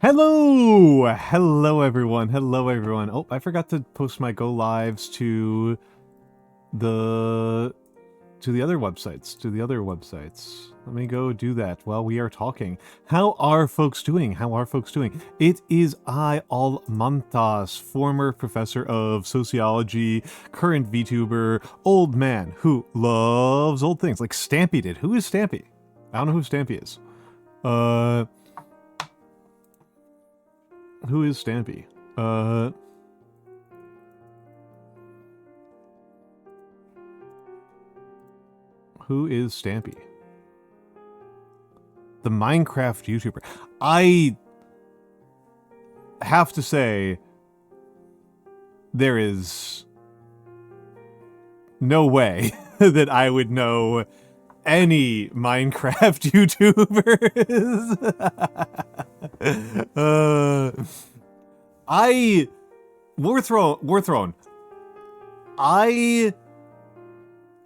Hello everyone. Hello everyone. Oh, I forgot to post my go lives to the other websites. Let me go do that while we are talking. How are folks doing? It is I, Almantas, former professor of sociology, current VTuber, old man who loves old things like Stampy did. Who is Stampy? I don't know who Stampy is. Who is Stampy? Who is Stampy? The Minecraft YouTuber. I have to say, there is no way that I would know any Minecraft YouTubers. War Throne. I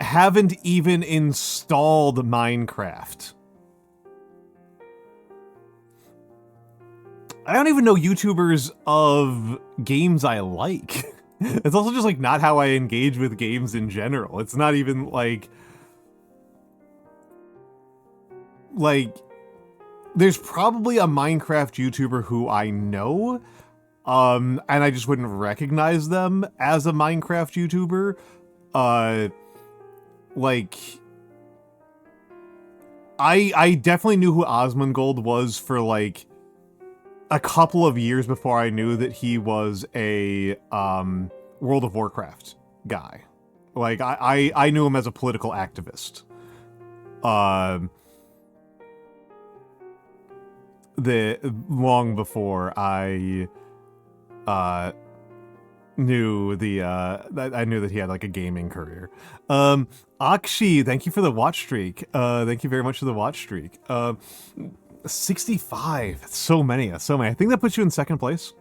haven't even installed Minecraft. I don't even know YouTubers of games I like. It's also just like not how I engage with games in general. It's not even like there's probably a Minecraft YouTuber who I know, and I just wouldn't recognize them as a Minecraft YouTuber. I definitely knew who Osmongold was for like a couple of years before I knew that he was a World of Warcraft guy. Like I knew him as a political activist. Long before I knew I knew that he had like a gaming career. Akshi, thank you for the watch streak. Thank you very much for the watch streak. 65. That's so many. I think that puts you in second place.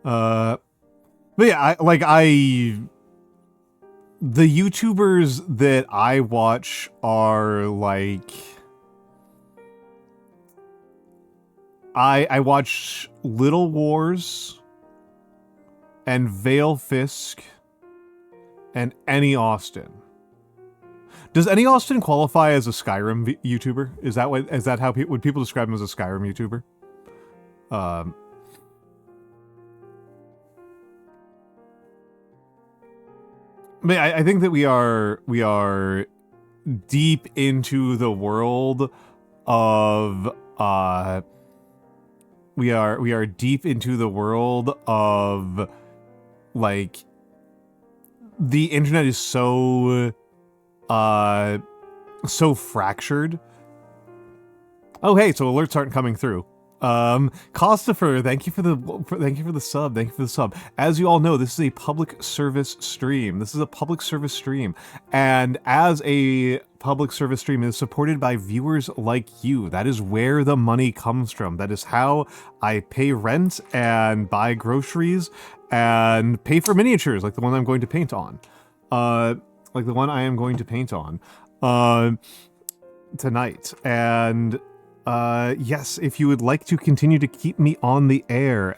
But yeah, the YouTubers that I watch are like, I watch Little Wars and Vale Fisk and Any Austin. Does Any Austin qualify as a Skyrim YouTuber? Is that how would people describe him as a Skyrim YouTuber? But I think that we are deep into the world of we are deep into the world of like the internet is so fractured. Oh hey, so alerts aren't coming through. Costifer, thank you for the sub. As you all know, this is a public service stream. And as a public service stream, it is supported by viewers like you. That is where the money comes from. That is how I pay rent and buy groceries and pay for miniatures like the one I'm going to paint on. Tonight. And yes, if you would like to continue to keep me on the air,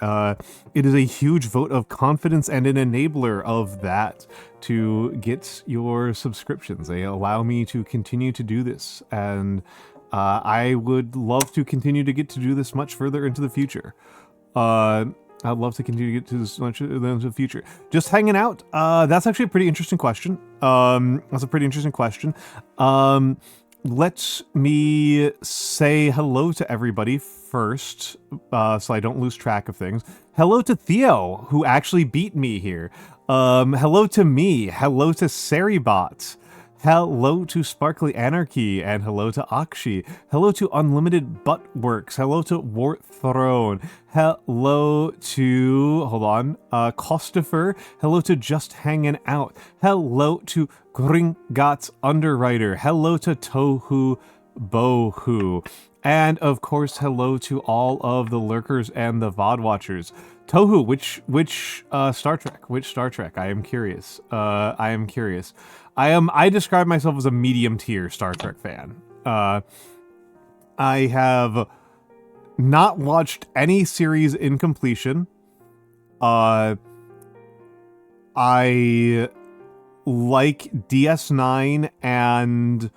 it is a huge vote of confidence and an enabler of that to get your subscriptions. They allow me to continue to do this, and I would love to continue to get to do this much further into the future. I'd love to continue to get to this much into the future. Just hanging out. That's actually a pretty interesting question. Let me say hello to everybody first, so I don't lose track of things. Hello to Theo, who actually beat me here. Hello to me. Hello to Seribot. Hello to Sparkly Anarchy, and hello to Akshi. Hello to Unlimited Buttworks. Hello to War Throne. Hello to, Costifer. Hello to Just Hanging Out. Hello to Gringotts Underwriter. Hello to Tohu Bohu. And of course, hello to all of the lurkers and the VOD watchers. Tohu, which Star Trek? Which Star Trek? I am curious. I describe myself as a medium tier Star Trek fan. I have not watched any series in completion. I like DS9 and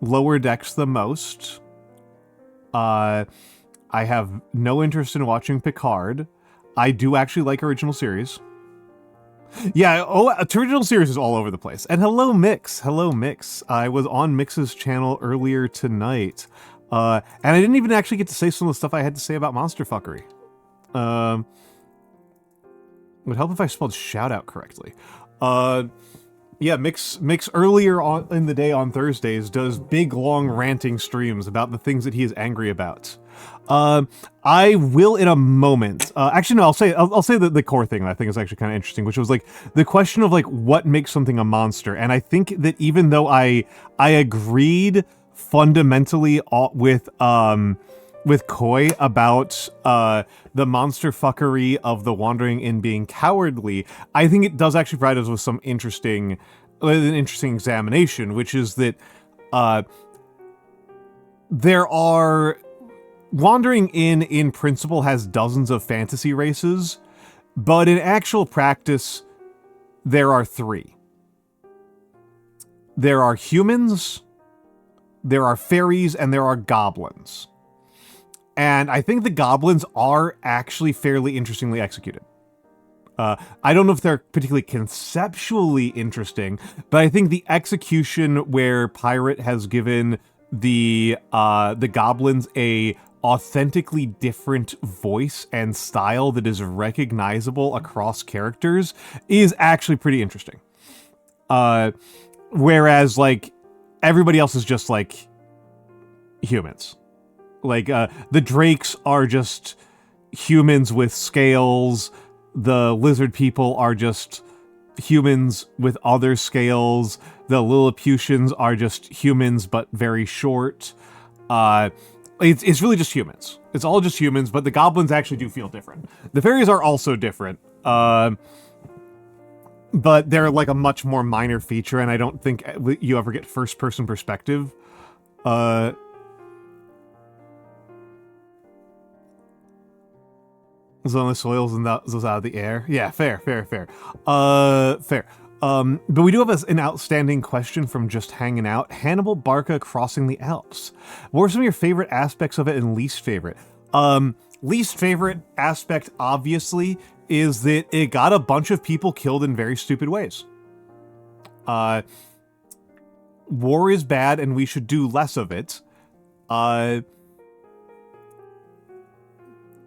Lower Decks the most. I have no interest in watching Picard. I do actually like original series. Yeah, original series is all over the place. And hello, Mix. Hello, Mix. I was on Mix's channel earlier tonight. And I didn't even actually get to say some of the stuff I had to say about monster fuckery. Would help if I spelled shout out correctly. Yeah, Mix earlier on in the day on Thursdays does big long ranting streams about the things that he is angry about. I will in a moment. Actually, no. I'll say the core thing that I think is actually kind of interesting, which was like the question of like what makes something a monster. And I think that even though I agreed fundamentally with Koi about the monster fuckery of the Wandering Inn being cowardly, I think it does actually provide us with some an interesting examination, which is that there are Wandering Inn in principle has dozens of fantasy races, but in actual practice, there are 3. There are humans, there are fairies, and there are goblins. And I think the goblins are actually fairly interestingly executed. I don't know if they're particularly conceptually interesting, but I think the execution where Pirate has given the goblins a authentically different voice and style that is recognizable across characters is actually pretty interesting. Whereas, like, everybody else is just, like, humans. Like, the drakes are just humans with scales. The lizard people are just humans with other scales. The Lilliputians are just humans, but very short. It's really just humans. It's all just humans, but the goblins actually do feel different. The fairies are also different. But they're like a much more minor feature, and I don't think you ever get first-person perspective. Those on the soils and those out of the air. Yeah, fair. Fair. But we do have an outstanding question from Just Hanging Out. Hannibal Barca Crossing the Alps. What are some of your favorite aspects of it and least favorite? Least favorite aspect, obviously, is that it got a bunch of people killed in very stupid ways. War is bad and we should do less of it.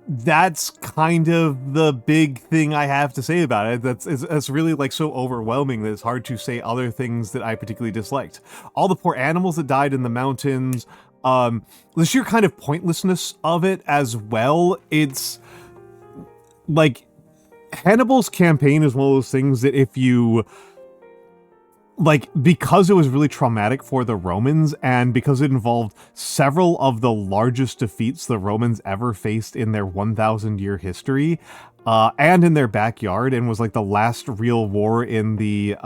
That's kind of the big thing I have to say about it. That's really like so overwhelming that it's hard to say other things that I particularly disliked. All the poor animals that died in the mountains, the sheer kind of pointlessness of it as well. It's like Hannibal's campaign is one of those things that if you like, because it was really traumatic for the Romans, and because it involved several of the largest defeats the Romans ever faced in their 1,000-year history, and in their backyard, and was like the last real war in the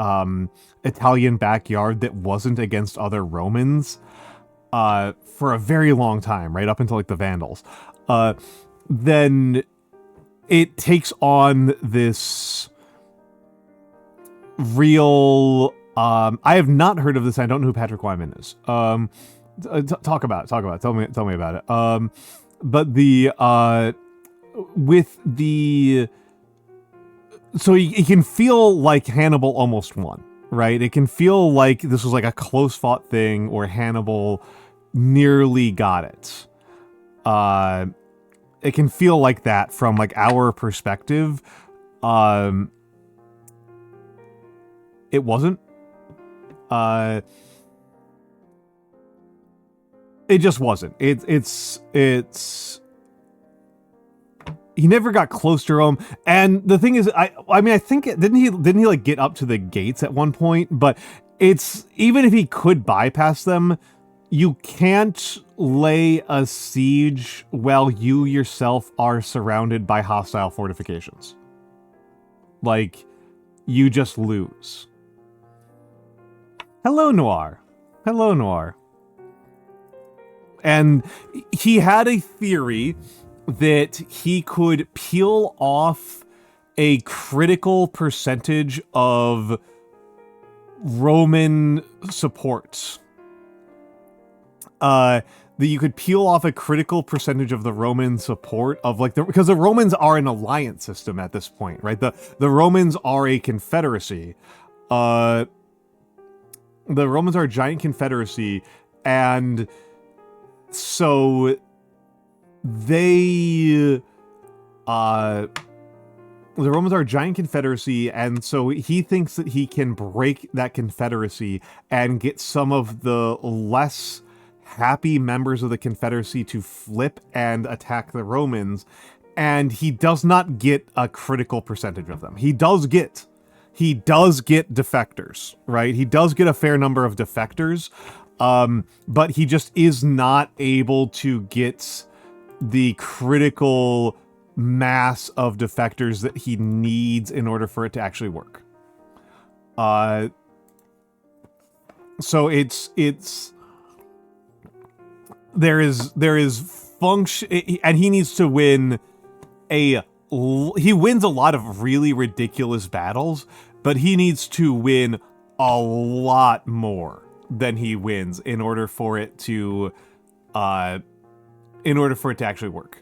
Italian backyard that wasn't against other Romans for a very long time, right up until like the Vandals, then it takes on this real... I have not heard of this. I don't know who Patrick Wyman is. Talk about it. Tell me about it. But the with the, so it can feel like Hannibal almost won, right? It can feel like this was like a close fought thing, or Hannibal nearly got it. It can feel like that from like our perspective. It wasn't. It just wasn't. It's he never got close to Rome, and the thing is, I mean, I think didn't he like get up to the gates at one point? But it's, even if he could bypass them, you can't lay a siege while you yourself are surrounded by hostile fortifications. Like, you just lose. Hello, Noir. Hello, Noir. And he had a theory that he could peel off a critical percentage of Roman supports. That you could peel off a critical percentage of the Roman support of like because the Romans are an alliance system at this point, right? The Romans are a confederacy. The Romans are a giant confederacy, and so they the Romans are a giant confederacy, and so he thinks that he can break that confederacy and get some of the less happy members of the confederacy to flip and attack the Romans, and he does not get a critical percentage of them. He does get defectors, right? He does get a fair number of defectors, but he just is not able to get the critical mass of defectors that he needs in order for it to actually work. So there is function, and he needs to win he wins a lot of really ridiculous battles, but he needs to win a lot more than he wins in order for it to actually work.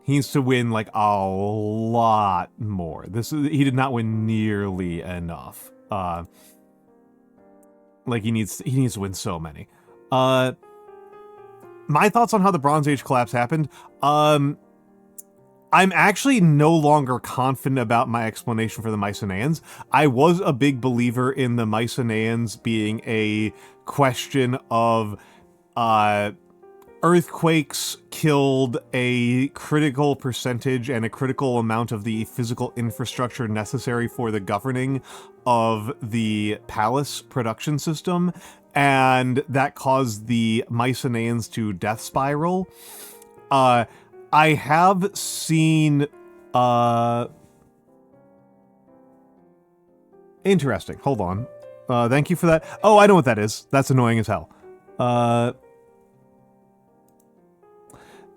He needs to win like a lot more. He did not win nearly enough. Like he needs to win so many. My thoughts on how the Bronze Age collapse happened. I'm actually no longer confident about my explanation for the Mycenaeans. I was a big believer in the Mycenaeans being a question of earthquakes killed a critical percentage and a critical amount of the physical infrastructure necessary for the governing of the palace production system, and that caused the Mycenaeans to death spiral. I have seen interesting. Hold on. Thank you for that. Oh, I know what that is. That's annoying as hell.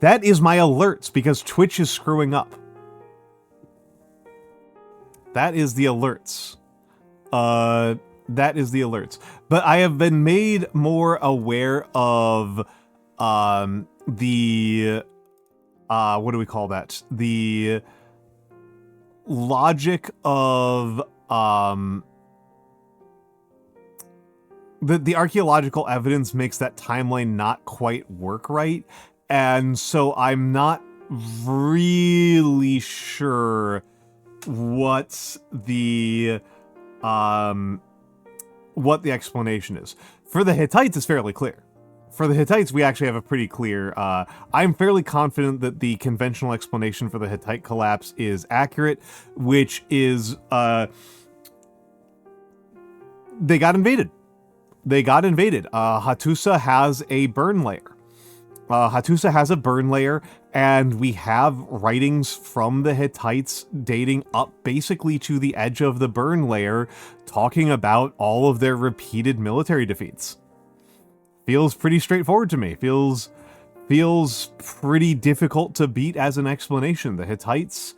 That is my alerts because Twitch is screwing up. That is the alerts. That is the alerts. But I have been made more aware of the what do we call that? The logic of the archaeological evidence makes that timeline not quite work right. And so I'm not really sure what the explanation is. For the Hittites, it's fairly clear. For the Hittites, we actually have a pretty clear... I'm fairly confident that the conventional explanation for the Hittite collapse is accurate, which is... they got invaded. Hattusa has a burn layer. Hattusa has a burn layer, and we have writings from the Hittites dating up basically to the edge of the burn layer, talking about all of their repeated military defeats. Feels pretty straightforward to me. Feels pretty difficult to beat as an explanation. The Hittites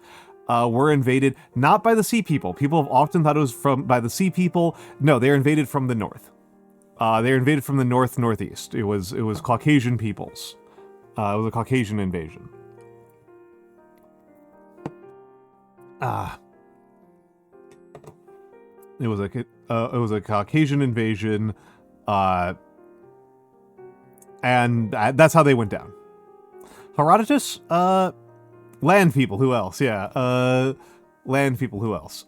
were invaded not by the Sea People. People have often thought it was by the Sea People. No, they were invaded from the north. They were invaded from the northeast. It was Caucasian peoples. It was a Caucasian invasion. It was a Caucasian invasion, and that's how they went down. Herodotus, land people. Who else? Yeah, land people. Who else?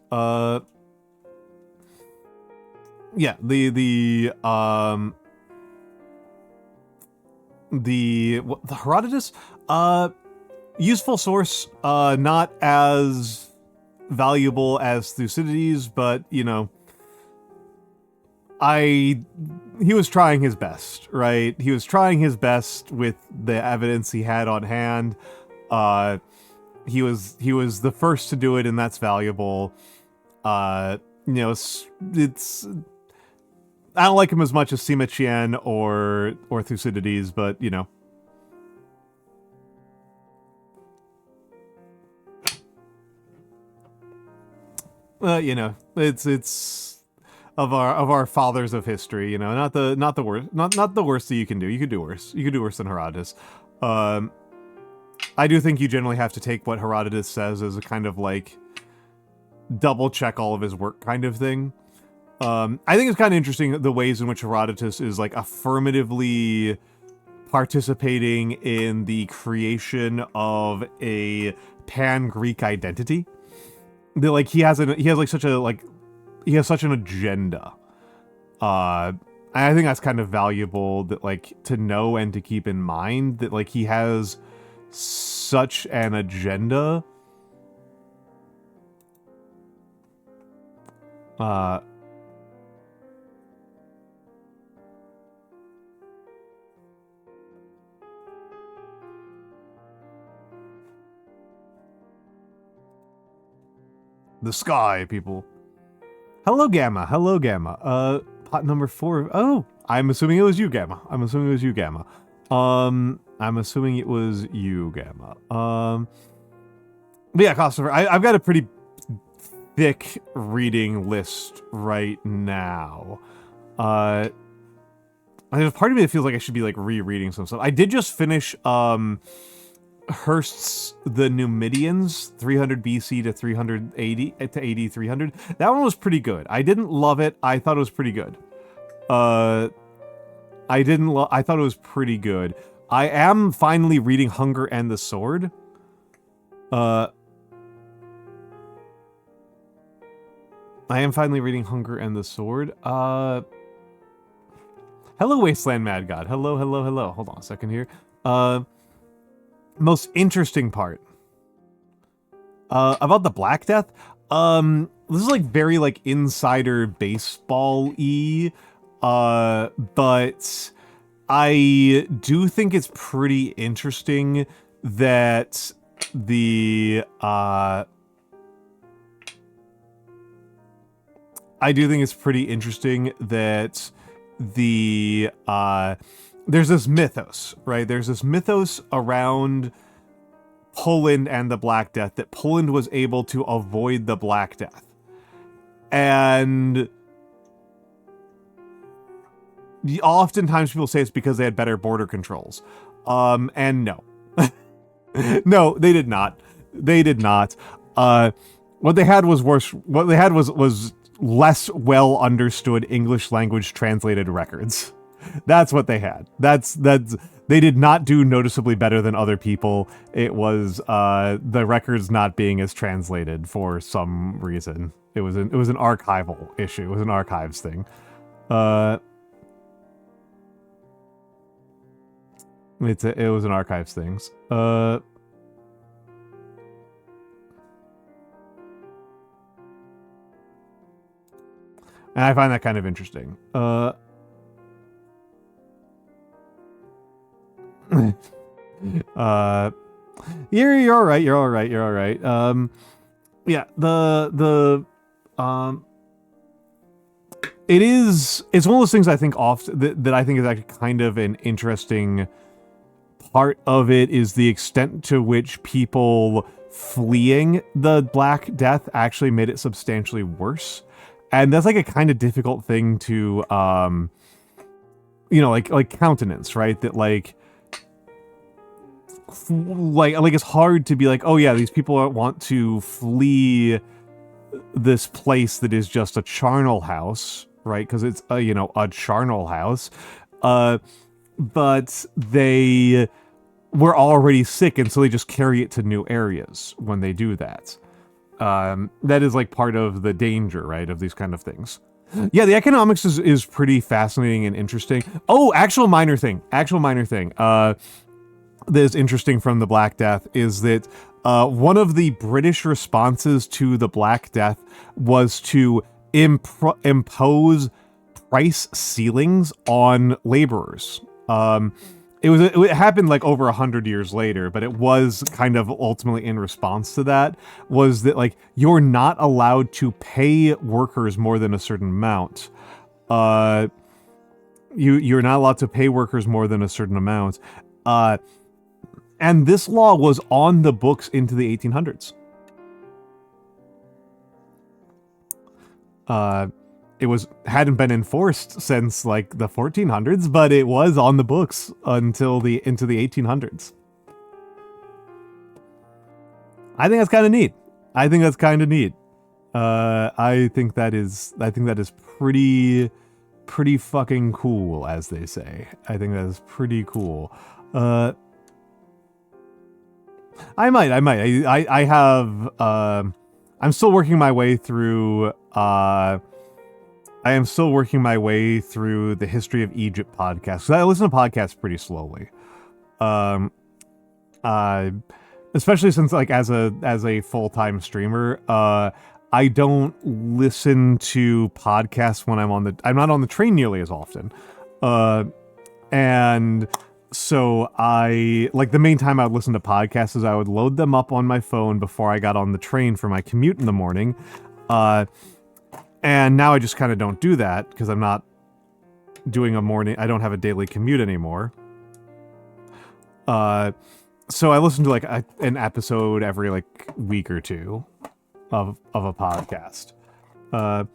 Yeah, the Herodotus, useful source, not as valuable as Thucydides, but you know, he was trying his best, right? He was trying his best with the evidence he had on hand. He was the first to do it, and that's valuable. You know, it's I don't like him as much as Sima Qian or Thucydides, but you know. You know, it's of our fathers of history. You know, not the worst, not the worst that you can do. You could do worse. You could do worse than Herodotus. I do think you generally have to take what Herodotus says as a kind of like double check all of his work kind of thing. I think it's kind of interesting the ways in which Herodotus is like affirmatively participating in the creation of a pan-Greek identity. That like he has such an agenda. And I think that's kind of valuable that like to know and to keep in mind that like he has such an agenda. The sky, people. Hello, Gamma. Hello, Gamma. Pot number 4. Oh, I'm assuming it was you, Gamma. I'm assuming it was you, Gamma. But yeah, Christopher, I've got a pretty thick reading list right now. There's a part of me that feels like I should be like rereading some stuff. I did just finish Hirst's The Numidians, 300 BC to 380 to AD 300. That one was pretty good. I didn't love it. I thought it was pretty good. I thought it was pretty good. I am finally reading Hunger and the Sword. I am finally reading Hunger and the Sword. Hello, Wasteland Mad God. Hello, hello, hello. Hold on a second here. Most interesting part about the Black Death. This is like very like insider baseball-y, but I do think it's pretty interesting that the there's this mythos, right? There's this mythos around Poland and the Black Death, that Poland was able to avoid the Black Death. And oftentimes people say it's because they had better border controls. And no. No, they did not. They did not. What they had was worse. What they had was less well understood English language translated records. That's what they had. That's they did not do noticeably better than other people. It was the records not being as translated for some reason. It was an archival issue. It was an archives thing. It was an archives things. And I find that kind of interesting. You're all right. You're all right. You're all right. Yeah, it's one of those things I think that I think is actually kind of an interesting part of it, is the extent to which people fleeing the Black Death actually made it substantially worse. And that's like a kind of difficult thing to, like countenance, right? That like it's hard to be like, oh yeah, these people want to flee this place that is just a charnel house, right? Because it's a charnel house, but they were already sick, and so they just carry it to new areas when they do that. That is like part of the danger, right, of these kind of things. Yeah, the economics is pretty fascinating and interesting. Oh, actual minor thing. That is interesting from the Black Death is that one of the British responses to the Black Death was to impose price ceilings on laborers. It happened like over 100 years later, but it was kind of ultimately in response to that, was that like you're not allowed to pay workers more than a certain amount. you're not allowed to pay workers more than a certain amount. And this law was on the books into the 1800s. It hadn't been enforced since like the 1400s, but it was on the books into the 1800s. I think that's kind of neat. I think that is pretty fucking cool, as they say. I think that is pretty cool. I have I'm still working my way through I am still working my way through the History of Egypt podcast, because I listen to podcasts pretty slowly. Especially since, like, as a full-time streamer, I don't listen to podcasts when I'm not on the train nearly as often. And so the main time I would listen to podcasts is I would load them up on my phone before I got on the train for my commute in the morning. And now I just kind of don't do that because I'm not doing I don't have a daily commute anymore. So I listen to like an episode every like week or two of a podcast. I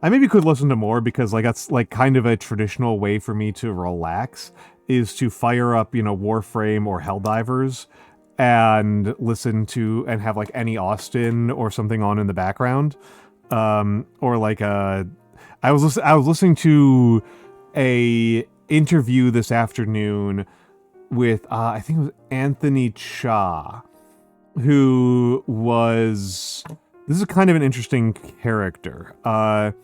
maybe could listen to more because like that's like kind of a traditional way for me to relax, is to fire up, Warframe or Helldivers and listen to and have like Annie Austin or something on in the background. Or like I was listening to a interview this afternoon with I think it was Anthony Cha, who was, this is kind of an interesting character. It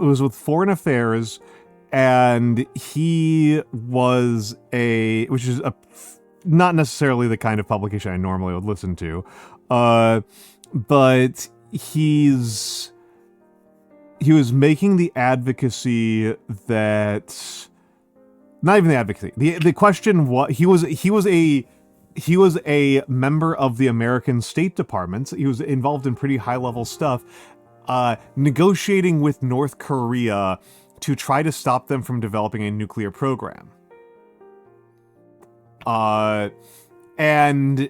was with Foreign Affairs, and he was which is not necessarily the kind of publication I normally would listen to, but he was making the advocacy that, not even the advocacy, the question, what he was a member of the American State Department. He was involved in pretty high level stuff, negotiating with North Korea to try to stop them from developing a nuclear program. And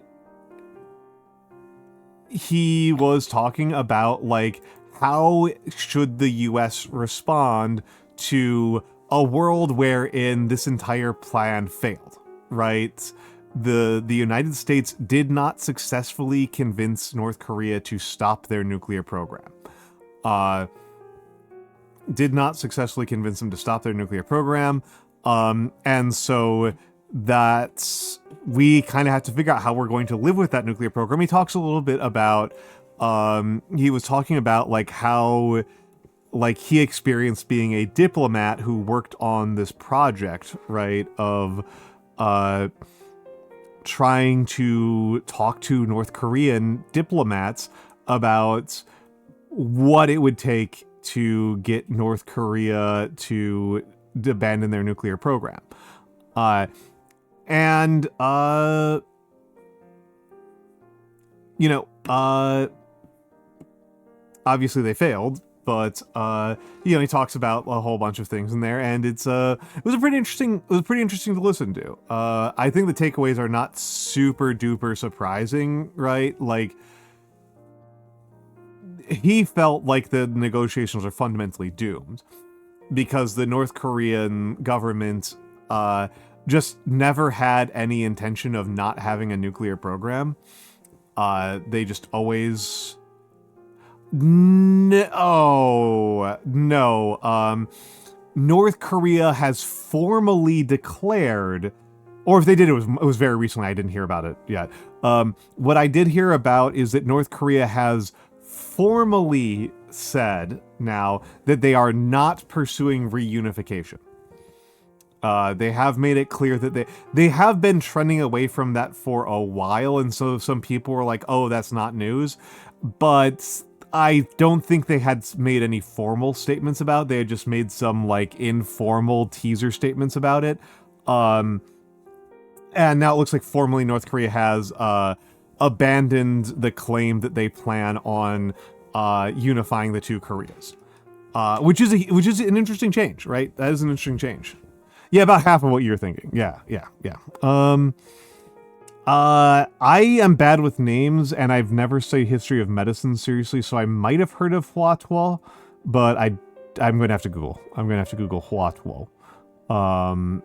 he was talking about like, how should the US respond to a world wherein this entire plan failed, right? The United States did not successfully convince North Korea to stop their nuclear program. Did not successfully convince them to stop their nuclear program. And so that's, we kind of have to figure out how we're going to live with that nuclear program. He talks a little bit about, he was talking about like how, like, he experienced being a diplomat who worked on this project, right, of trying to talk to North Korean diplomats about what it would take to get North Korea to abandon their nuclear program. Obviously they failed, but he talks about a whole bunch of things in there, and it was pretty interesting to listen to. I think the takeaways are not super duper surprising, right? Like, he felt like the negotiations are fundamentally doomed because the North Korean government just never had any intention of not having a nuclear program. They just always... No. North Korea has formally declared, or if they did, it was very recently. I didn't hear about it yet. What I did hear about is that North Korea has formally said now that they are not pursuing reunification. They have made it clear that they have been trending away from that for a while, and so some people were like, oh, that's not news. But I don't think they had made any formal statements about it. They had just made some like informal teaser statements about it. And now it looks like formally North Korea has abandoned the claim that they plan on unifying the two Koreas, which is an interesting change, right? That is an interesting change. Yeah, about half of what you're thinking. Yeah. I am bad with names, and I've never studied history of medicine seriously, so I might have heard of Huatuo, but I'm going to have to Google. I'm going to have to Google Huatuo. I'm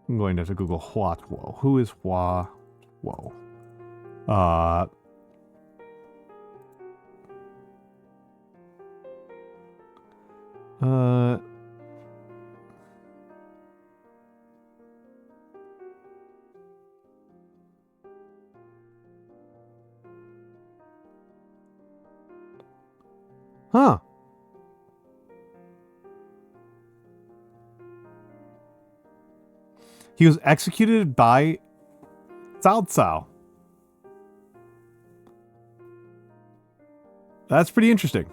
going to have to Google Huatuo. Who is Huatuo? Huh. He was executed by Cao Cao. That's pretty interesting.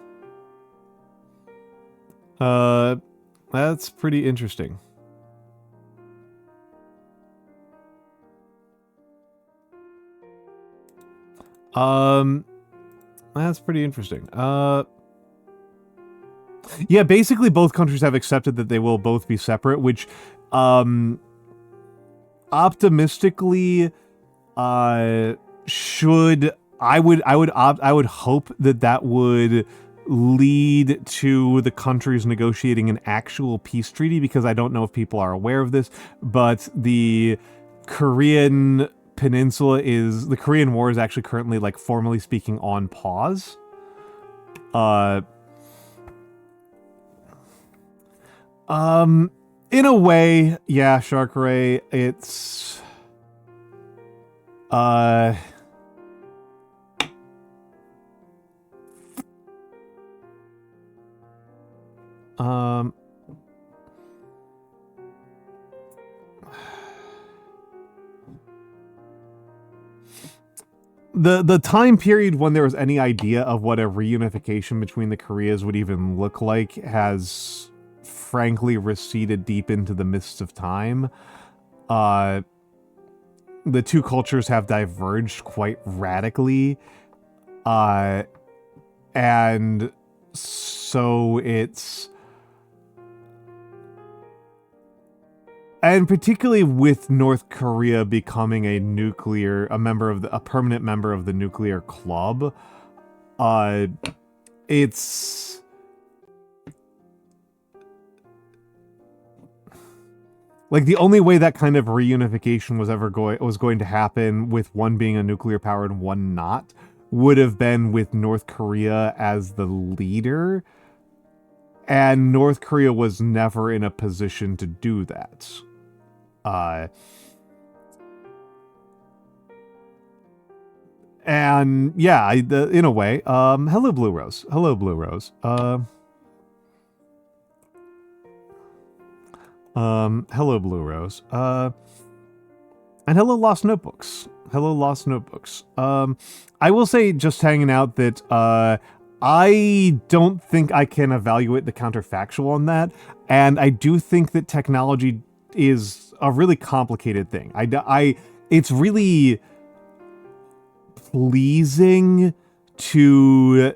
That's pretty interesting. That's pretty interesting. Yeah, basically both countries have accepted that they will both be separate, which, optimistically, I would hope that would lead to the countries negotiating an actual peace treaty, because I don't know if people are aware of this, but the Korean Peninsula the Korean War is actually currently, like, formally speaking, on pause. In a way, yeah, Shark Ray, it's, the time period when there was any idea of what a reunification between the Koreas would even look like has frankly receded deep into the mists of time. The two cultures have diverged quite radically, and so it's, and particularly with North Korea becoming a permanent member of the nuclear club, it's, like, the only way that kind of reunification was going to happen, with one being a nuclear power and one not, would have been with North Korea as the leader, and North Korea was never in a position to do that. And yeah, in a way, hello Blue Rose. Hello Blue Rose. Hello Blue Rose. And hello Lost Notebooks. Hello Lost Notebooks. I will say, just hanging out, that I don't think I can evaluate the counterfactual on that, and I do think that technology is a really complicated thing. It's really pleasing to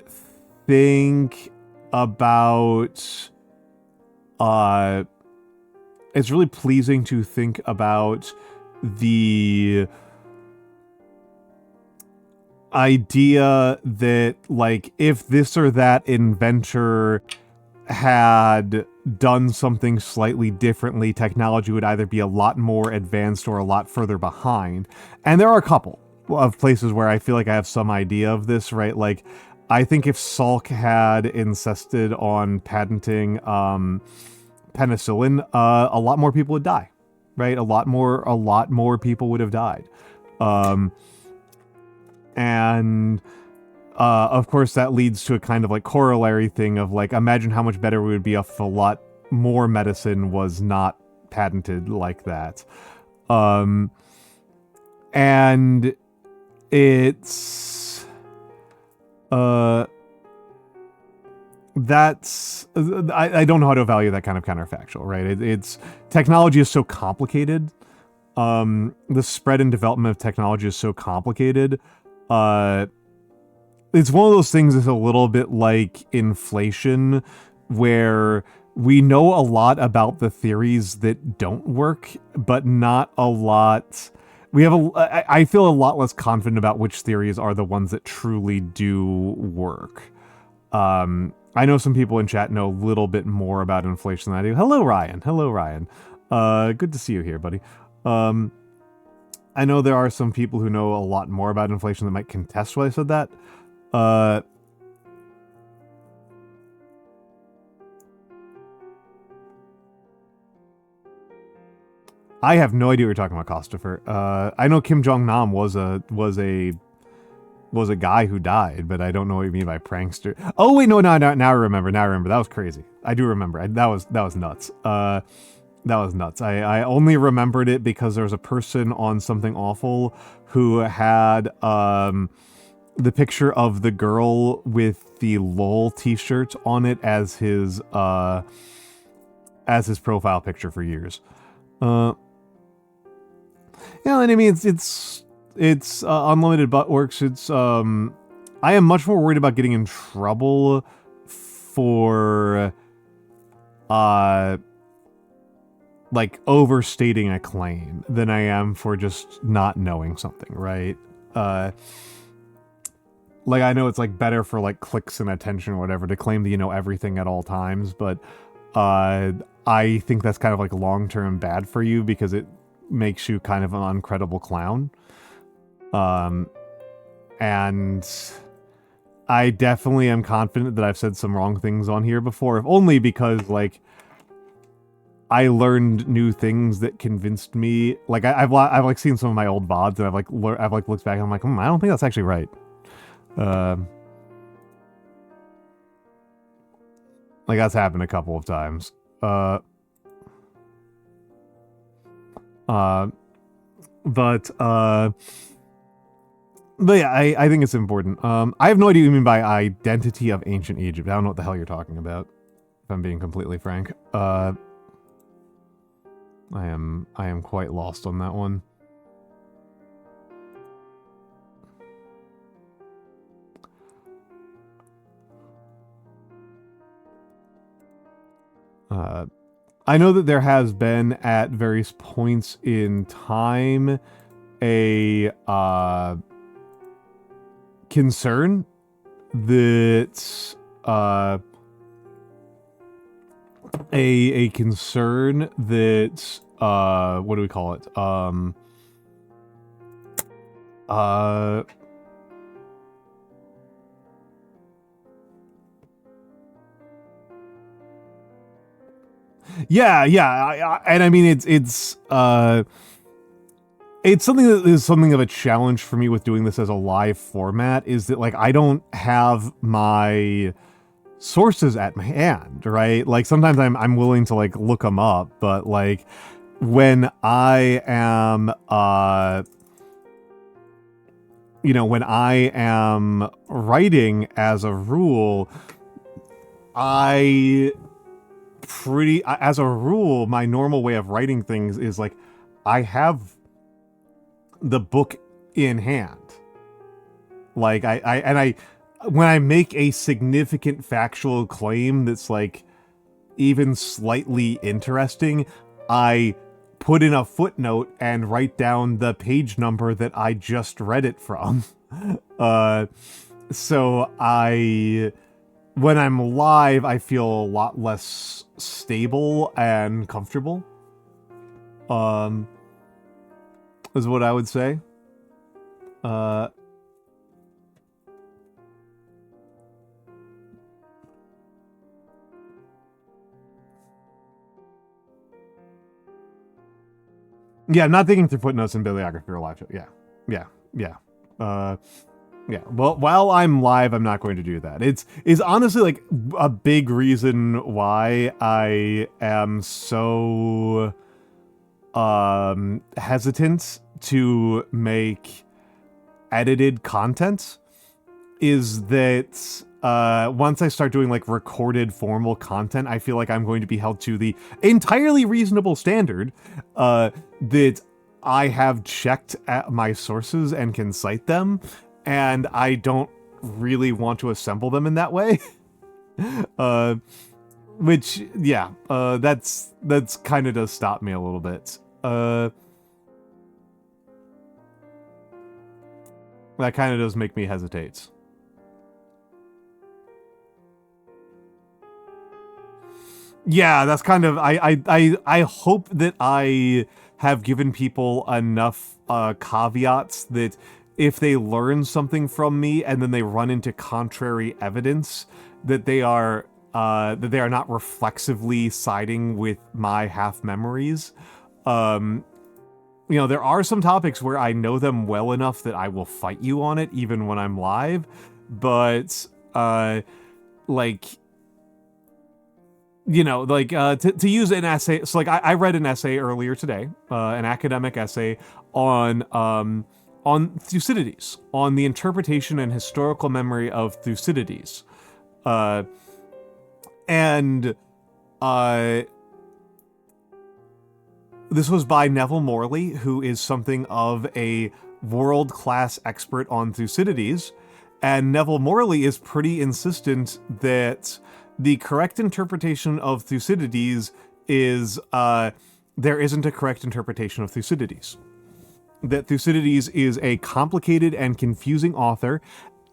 think about, it's really pleasing to think about the idea that, like, if this or that inventor had done something slightly differently, technology would either be a lot more advanced or a lot further behind. And there are a couple of places where I feel like I have some idea of this, right? Like, I think if Salk had insisted on patenting penicillin, a lot more people would die, right? A lot more people would have died. And of course that leads to a kind of like corollary thing of, like, imagine how much better we would be if a lot more medicine was not patented like that. And it's, that's, I don't know how to value that kind of counterfactual, right? It's technology is so complicated. The spread and development of technology is so complicated, it's one of those things that's a little bit like inflation, where we know a lot about the theories that don't work, but not a lot. I feel a lot less confident about which theories are the ones that truly do work. I know some people in chat know a little bit more about inflation than I do. Hello, Ryan. Hello, Ryan. Good to see you here, buddy. I know there are some people who know a lot more about inflation that might contest why I said that. I have no idea what you're talking about, Christopher. I know Kim Jong-nam was a guy who died, but I don't know what you mean by prankster. Oh wait, no, now I remember. That was crazy. I do remember. That was nuts. That was nuts. I only remembered it because there was a person on Something Awful who had the picture of the girl with the LOL t-shirt on it as his profile picture for years. Yeah, and I mean it's unlimited buttworks. It's I am much more worried about getting in trouble for like overstating a claim than I am for just not knowing something, right? Like I know it's like better for like clicks and attention or whatever to claim that you know everything at all times, but I think that's kind of like long-term bad for you because it makes you kind of an uncredible clown. And I definitely am confident that I've said some wrong things on here before, if only because like I learned new things that convinced me. Like I've like seen some of my old VODs and I've like looked back and I'm like, I don't think that's actually right. Like that's happened a couple of times. But yeah, I think it's important. I have no idea what you mean by identity of ancient Egypt. I don't know what the hell you're talking about, if I'm being completely frank. I am quite lost on that one. I know that there has been at various points in time a concern that a concern that what do we call it? Yeah, and I mean it's something that is something of a challenge for me with doing this as a live format, is that like I don't have my sources at my hand, right? Like sometimes I'm willing to like look them up, but like when I am when I am writing as a rule, as a rule, my normal way of writing things is like I have the book in hand. Like when I make a significant factual claim that's like even slightly interesting, I put in a footnote and write down the page number that I just read it from. So when I'm live, I feel a lot less stable and comfortable. Is what I would say. Yeah, I'm not thinking through footnotes in bibliography or live show. Yeah. Yeah, well, while I'm live, I'm not going to do that. It's honestly like a big reason why I am so hesitant to make edited content, is that once I start doing like recorded formal content, I feel like I'm going to be held to the entirely reasonable standard that I have checked at my sources and can cite them. And I don't really want to assemble them in that way. Which, yeah, that's kind of does stop me a little bit. That kind of does make me hesitate. Yeah, that's kind of, I hope that I have given people enough caveats that if they learn something from me and then they run into contrary evidence, that they are not reflexively siding with my half memories. You know, there are some topics where I know them well enough that I will fight you on it even when I'm live, but like, you know, like to use an essay. So like I read an essay earlier today, an academic essay on Thucydides, on the interpretation and historical memory of Thucydides, and this was by Neville Morley, who is something of a world-class expert on Thucydides, and Neville Morley is pretty insistent that the correct interpretation of Thucydides is there isn't a correct interpretation of Thucydides. That Thucydides is a complicated and confusing author.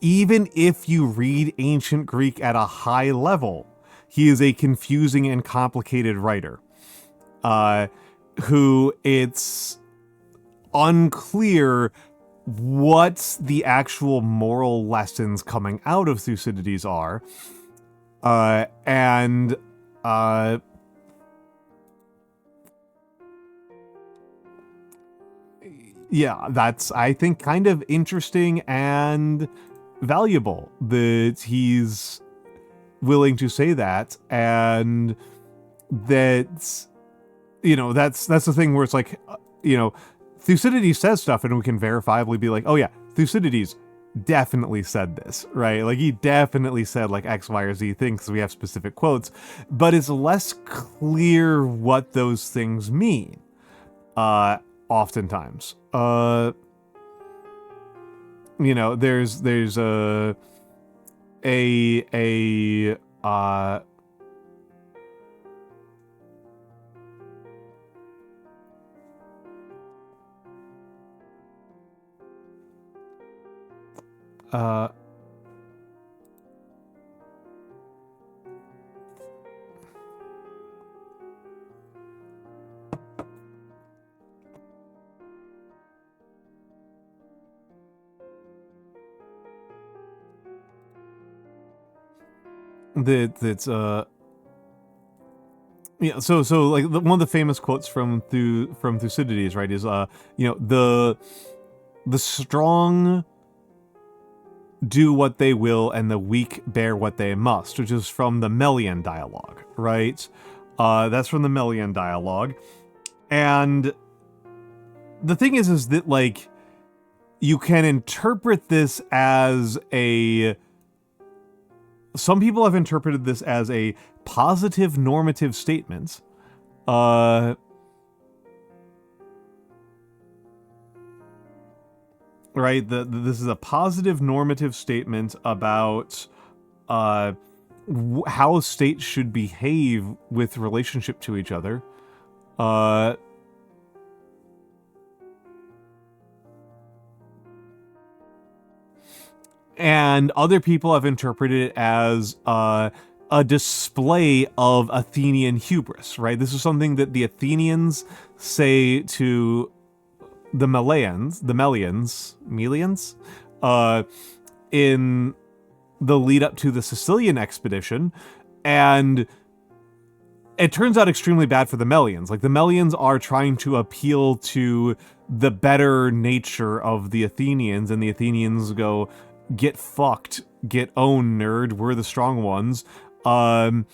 Even if you read ancient Greek at a high level, he is a confusing and complicated writer. Who it's unclear what the actual moral lessons coming out of Thucydides are. Yeah, that's, I think, kind of interesting and valuable that he's willing to say that, and that, you know, that's the thing where it's like, you know, Thucydides says stuff and we can verifiably be like, oh yeah, Thucydides definitely said this, right? Like, he definitely said like X, Y, or Z things because we have specific quotes, but it's less clear what those things mean, oftentimes. You know, there's that's yeah, so like one of the famous quotes from Thucydides, right, is you know, the strong do what they will and the weak bear what they must, which is from the Melian dialogue, right? That's from the Melian dialogue. And the thing is that, like, you can interpret this as some people have interpreted this as a positive normative statement. Right, this is a positive normative statement about how states should behave with relationship to each other. And other people have interpreted it as a display of Athenian hubris, right? This is something that the Athenians say to the Melians, in the lead up to the Sicilian expedition, and it turns out extremely bad for the Melians. Like, the Melians are trying to appeal to the better nature of the Athenians, and the Athenians go, get fucked, get owned, nerd, we're the strong ones. And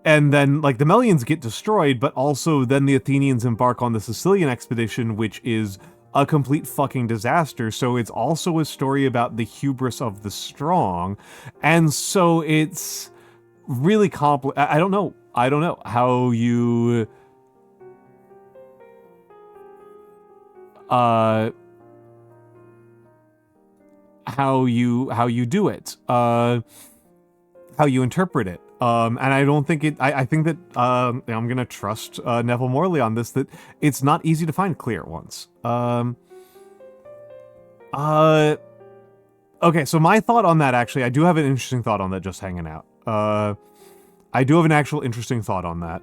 then, like, the Melians get destroyed, but also then the Athenians embark on the Sicilian expedition, which is a complete fucking disaster. So it's also a story about the hubris of the strong. And so it's really I don't know how you how you do it, how you interpret it. And I don't think it. I think that I'm gonna trust Neville Morley on this. That it's not easy to find clear ones. Okay, so my thought on that, actually, I do have an interesting thought on that. Just hanging out. I do have an actual interesting thought on that,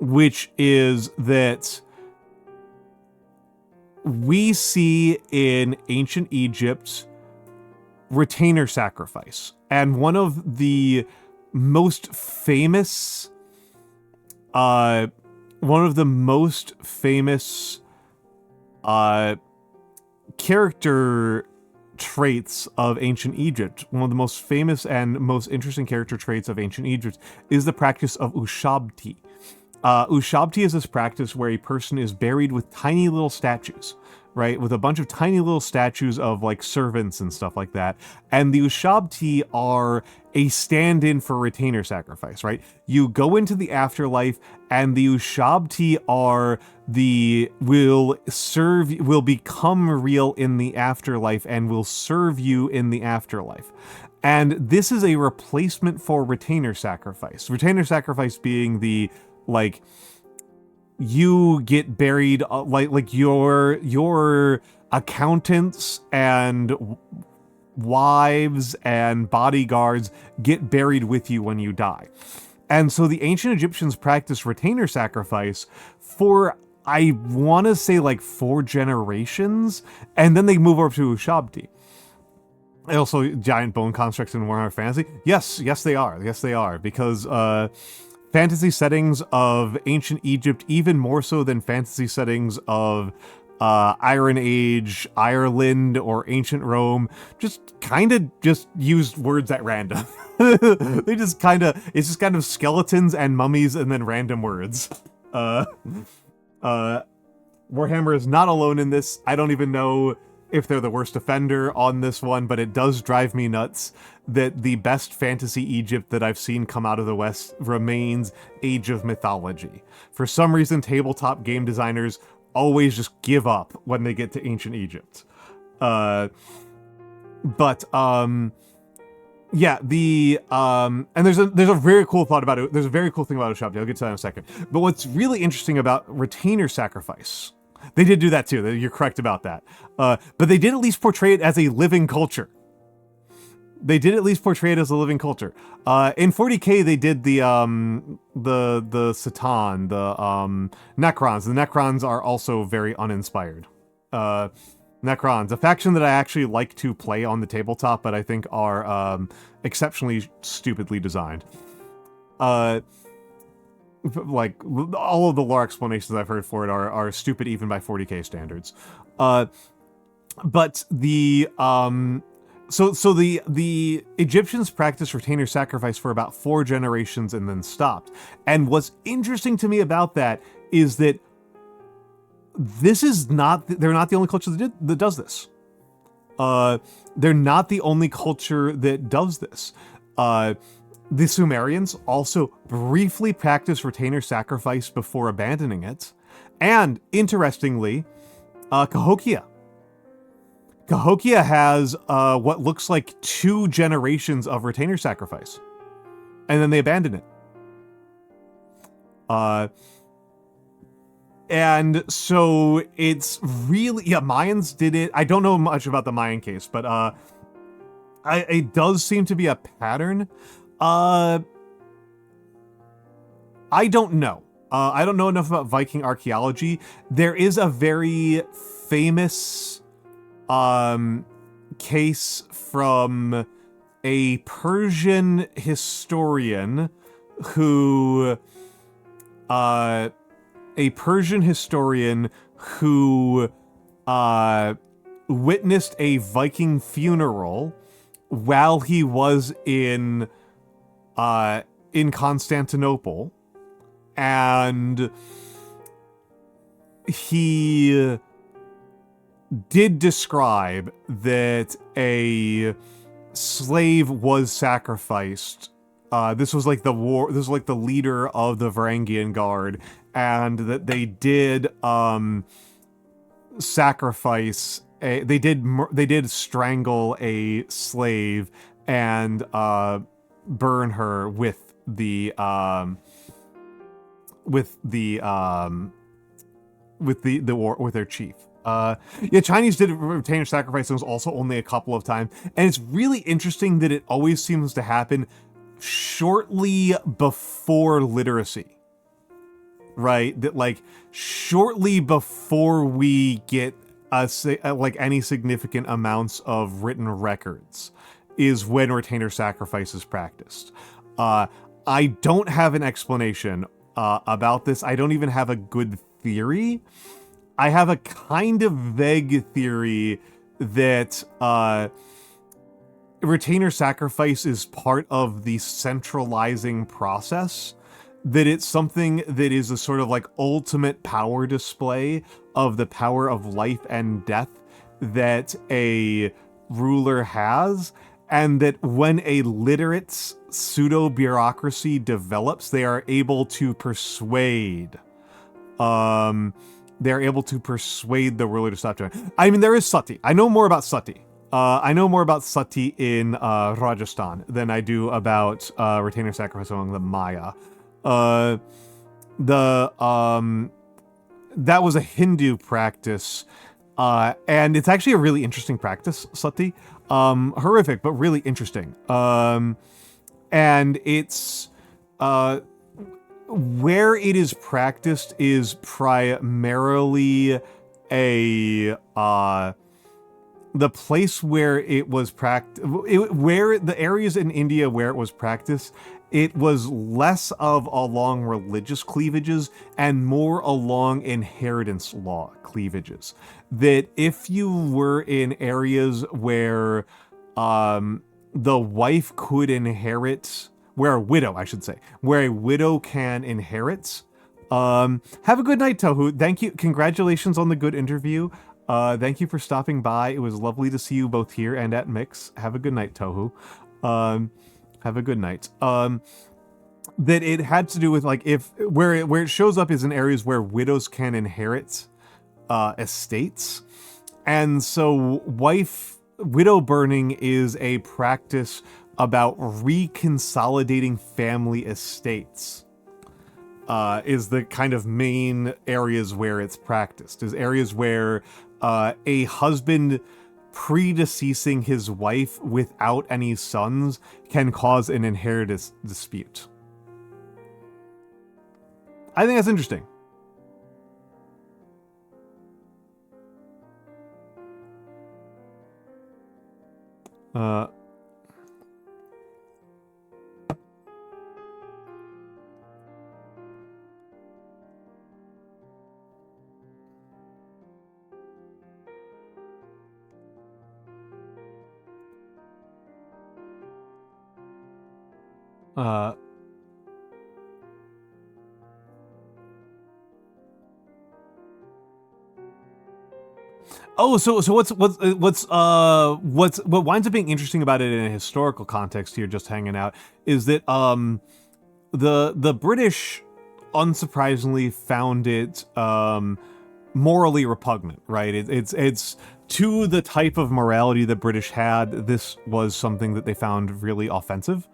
which is that we see in ancient Egypt retainer sacrifice, and one of the most famous character traits of ancient Egypt, one of the most famous and most interesting character traits of ancient Egypt, is the practice of ushabti. Ushabti is this practice where a person is buried with tiny little statues, right? With a bunch of tiny little statues of like servants and stuff like that. And the ushabti are a stand-in for retainer sacrifice, right? You go into the afterlife and the ushabti will become real in the afterlife and will serve you in the afterlife. And this is a replacement for retainer sacrifice. Retainer sacrifice being the, like, you get buried, like your accountants and wives and bodyguards get buried with you when you die. And so the ancient Egyptians practiced retainer sacrifice for, I want to say, like 4 generations, and then they move over to ushabti. Also, giant bone constructs in Warhammer Fantasy. Yes, they are, because fantasy settings of ancient Egypt, even more so than fantasy settings of Iron Age, Ireland, or ancient Rome, just used words at random. It's just kind of skeletons and mummies and then random words. Warhammer is not alone in this. I don't even know if they're the worst offender on this one, but it does drive me nuts that the best fantasy Egypt that I've seen come out of the West remains Age of Mythology. For some reason, tabletop game designers always just give up when they get to ancient Egypt. Yeah, and there's a very cool thought about it. There's a very cool thing about ushabti. I'll get to that in a second. But what's really interesting about retainer sacrifice, they did do that too. You're correct about that. But they did at least portray it as a living culture. In 40K, they did the Satan, the Necrons. The Necrons are also very uninspired. Necrons, a faction that I actually like to play on the tabletop, but I think are exceptionally stupidly designed. Like, all of the lore explanations I've heard for it are stupid even by 40K standards. But the So the Egyptians practiced retainer sacrifice for about 4 generations and then stopped. And what's interesting to me about that is that they're not the only culture that does this. They're not the only culture that does this. The Sumerians also briefly practiced retainer sacrifice before abandoning it. And interestingly, Cahokia has what looks like 2 generations of retainer sacrifice. And then they abandon it. And so it's really... Yeah, Mayans did it. I don't know much about the Mayan case, but it does seem to be a pattern. I don't know. I don't know enough about Viking archaeology. There is a very famous case from a Persian historian who witnessed a Viking funeral while he was in Constantinople, and he did describe that a slave was sacrificed. This was like the leader of the Varangian Guard, and that they did sacrifice they did strangle a slave and burn her with the with their chief. Yeah, Chinese did retainer sacrifices also only a couple of times, and it's really interesting that it always seems to happen shortly before literacy, right? That like shortly before we get like any significant amounts of written records is when retainer sacrifice is practiced. I don't have an explanation about this. I don't even have a good theory. I have a kind of vague theory that retainer sacrifice is part of the centralizing process, that it's something that is a sort of like ultimate power display of the power of life and death that a ruler has, and that when a literate pseudo-bureaucracy develops, they are able to persuade the ruler to stop doing it. I mean, there is sati. I know more about sati. I know more about sati in Rajasthan than I do about retainer sacrifice among the Maya. That was a Hindu practice, and it's actually a really interesting practice, sati. Horrific, but really interesting. And it's where it is practiced is primarily the place where it was where the areas in India where it was practiced, it was less of along religious cleavages and more along inheritance law cleavages. That if you were in areas where the wife could inherit, where a widow can inherit. Have a good night, Tohu. Thank you. Congratulations on the good interview. Thank you for stopping by. It was lovely to see you both here and at Mix. Have a good night, Tohu. Have a good night. That it had to do with like where it shows up is in areas where widows can inherit estates. And so widow burning is a practice about reconsolidating family estates, is the kind of main areas where it's practiced, is areas where a husband predeceasing his wife without any sons can cause an inheritance dispute. I think that's interesting. Oh, so what winds up being interesting about it in a historical context here, just hanging out, is that the British, unsurprisingly, found it morally repugnant, right? It's to the type of morality the British had. This was something that they found really offensive.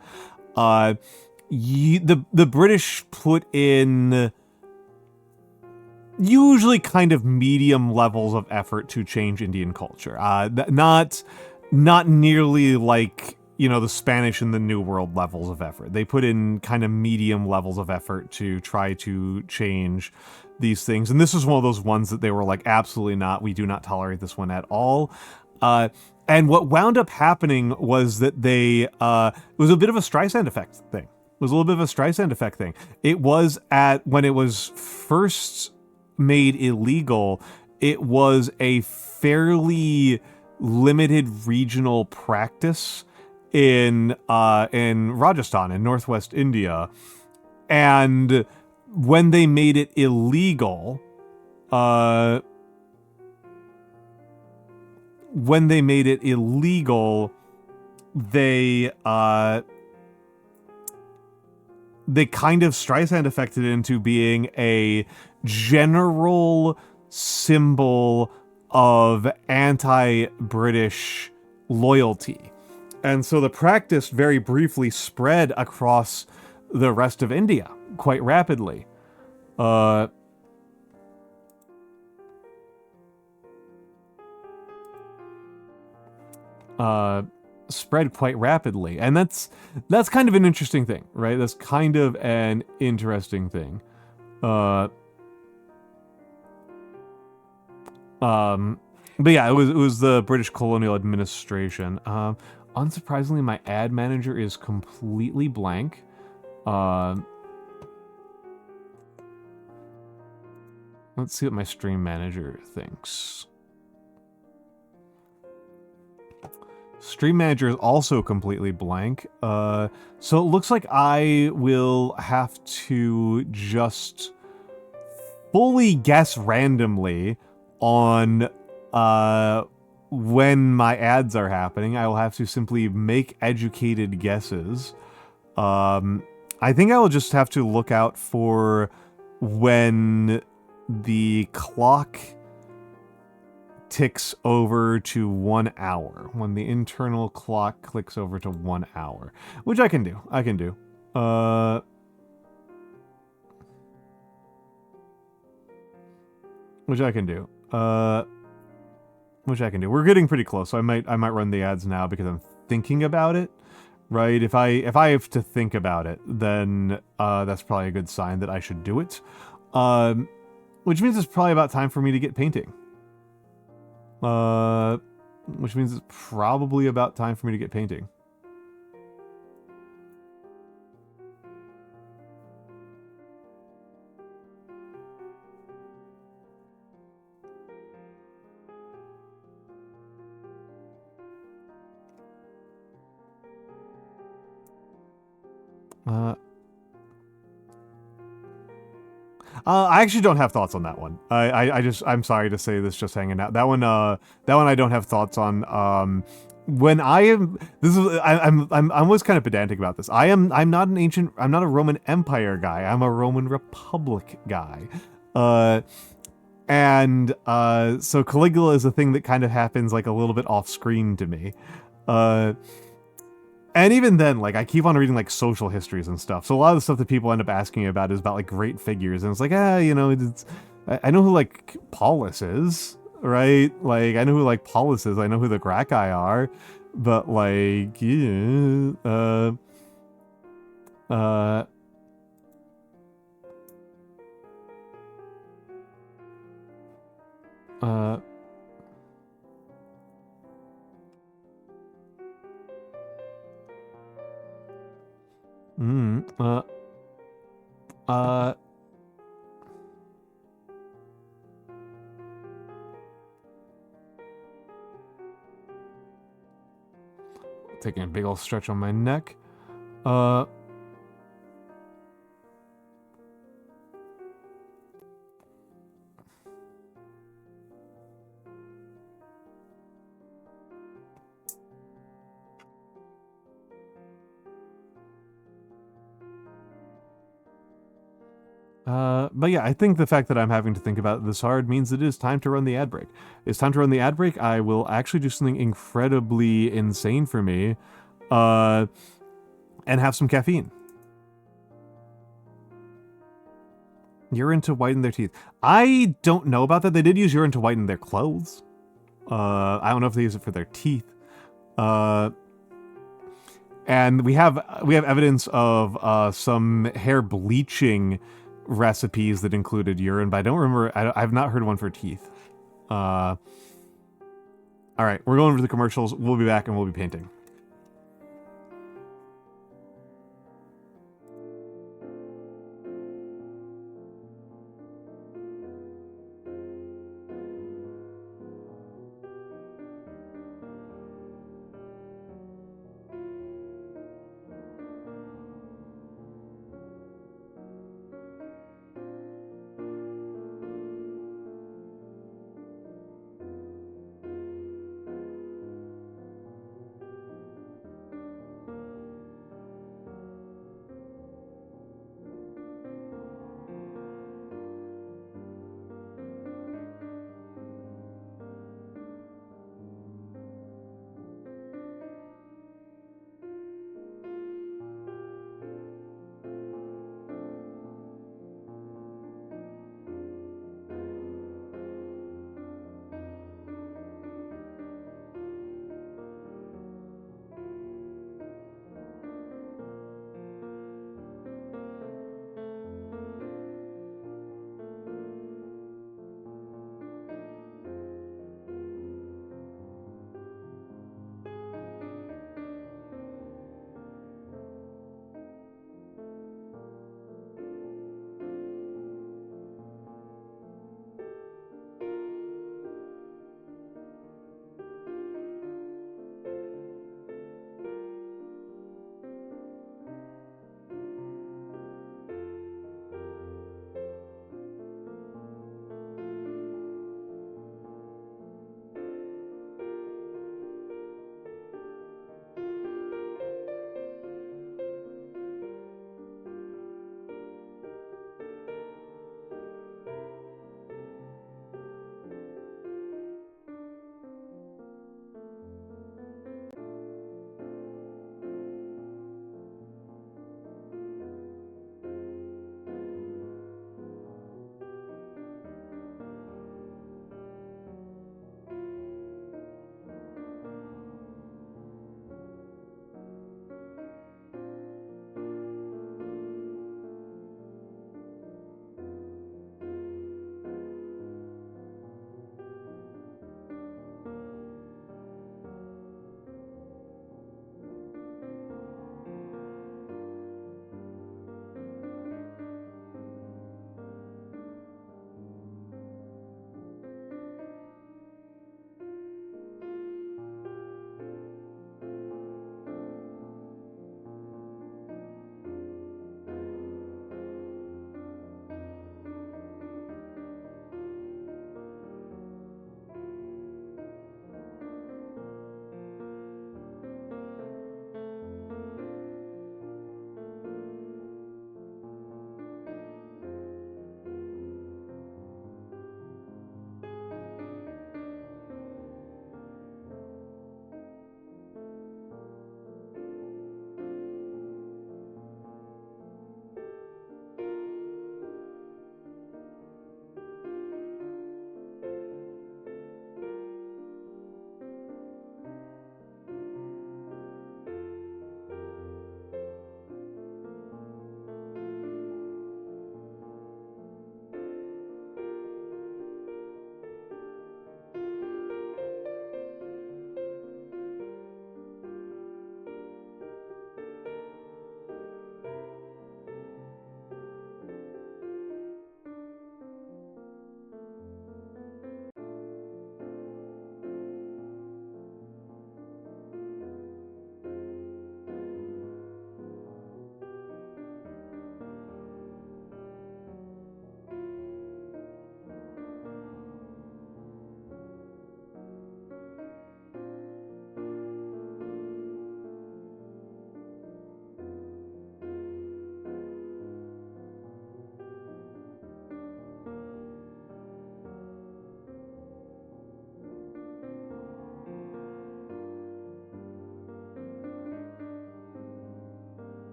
The British put in usually kind of medium levels of effort to change Indian culture. Not nearly like, the Spanish and the New World levels of effort. They put in kind of medium levels of effort to try to change these things. And this was one of those ones that they were like, absolutely not. We do not tolerate this one at all. And what wound up happening was that it was a bit of a Streisand effect thing. It was a little bit of a Streisand effect thing. It was when it was first made illegal, it was a fairly limited regional practice in Rajasthan, in northwest India. And when they made it illegal, they kind of Streisand affected it into being a general symbol of anti-British loyalty. And so the practice very briefly spread across the rest of India quite rapidly. Spread quite rapidly. And that's kind of an interesting thing, right? That's kind of an interesting thing. But yeah, it was the British colonial administration. Unsurprisingly, my ad manager is completely blank. Let's see what my stream manager thinks. Stream manager is also completely blank. So it looks like I will have to just fully guess randomly on when my ads are happening. I will have to simply make educated guesses. I think I will just have to look out for when the clock ticks over to 1 hour, when the internal clock clicks over to 1 hour, which I can do. Which I can do. We're getting pretty close, so I might run the ads now because I'm thinking about it. Right? If I have to think about it, then that's probably a good sign that I should do it. Which means it's probably about time for me to get painting. Which means it's probably about time for me to get painting. I actually don't have thoughts on that one. I'm sorry to say this, just hanging out. That one I don't have thoughts on. When I am, I'm always kind of pedantic about this. I'm not a Roman Empire guy. I'm a Roman Republic guy. So Caligula is a thing that kind of happens like a little bit off screen to me. And even then, like, I keep on reading, like, social histories and stuff. So a lot of the stuff that people end up asking about is about, like, great figures. And it's like, you know, I know who, like, Paulus is, right? Like, I know who, like, Paulus is. I know who the Gracchi are. But, like, yeah, taking a big old stretch on my neck. But yeah, I think the fact that I'm having to think about this hard means it is time to run the ad break. It's time to run the ad break. I will actually do something incredibly insane for me, and have some caffeine. Urine to whiten their teeth. I don't know about that. They did use urine to whiten their clothes. I don't know if they use it for their teeth. And we have evidence of some hair bleaching recipes that included urine, but I don't remember. I've not heard one for teeth. All right, we're going over the commercials. We'll be back and we'll be painting.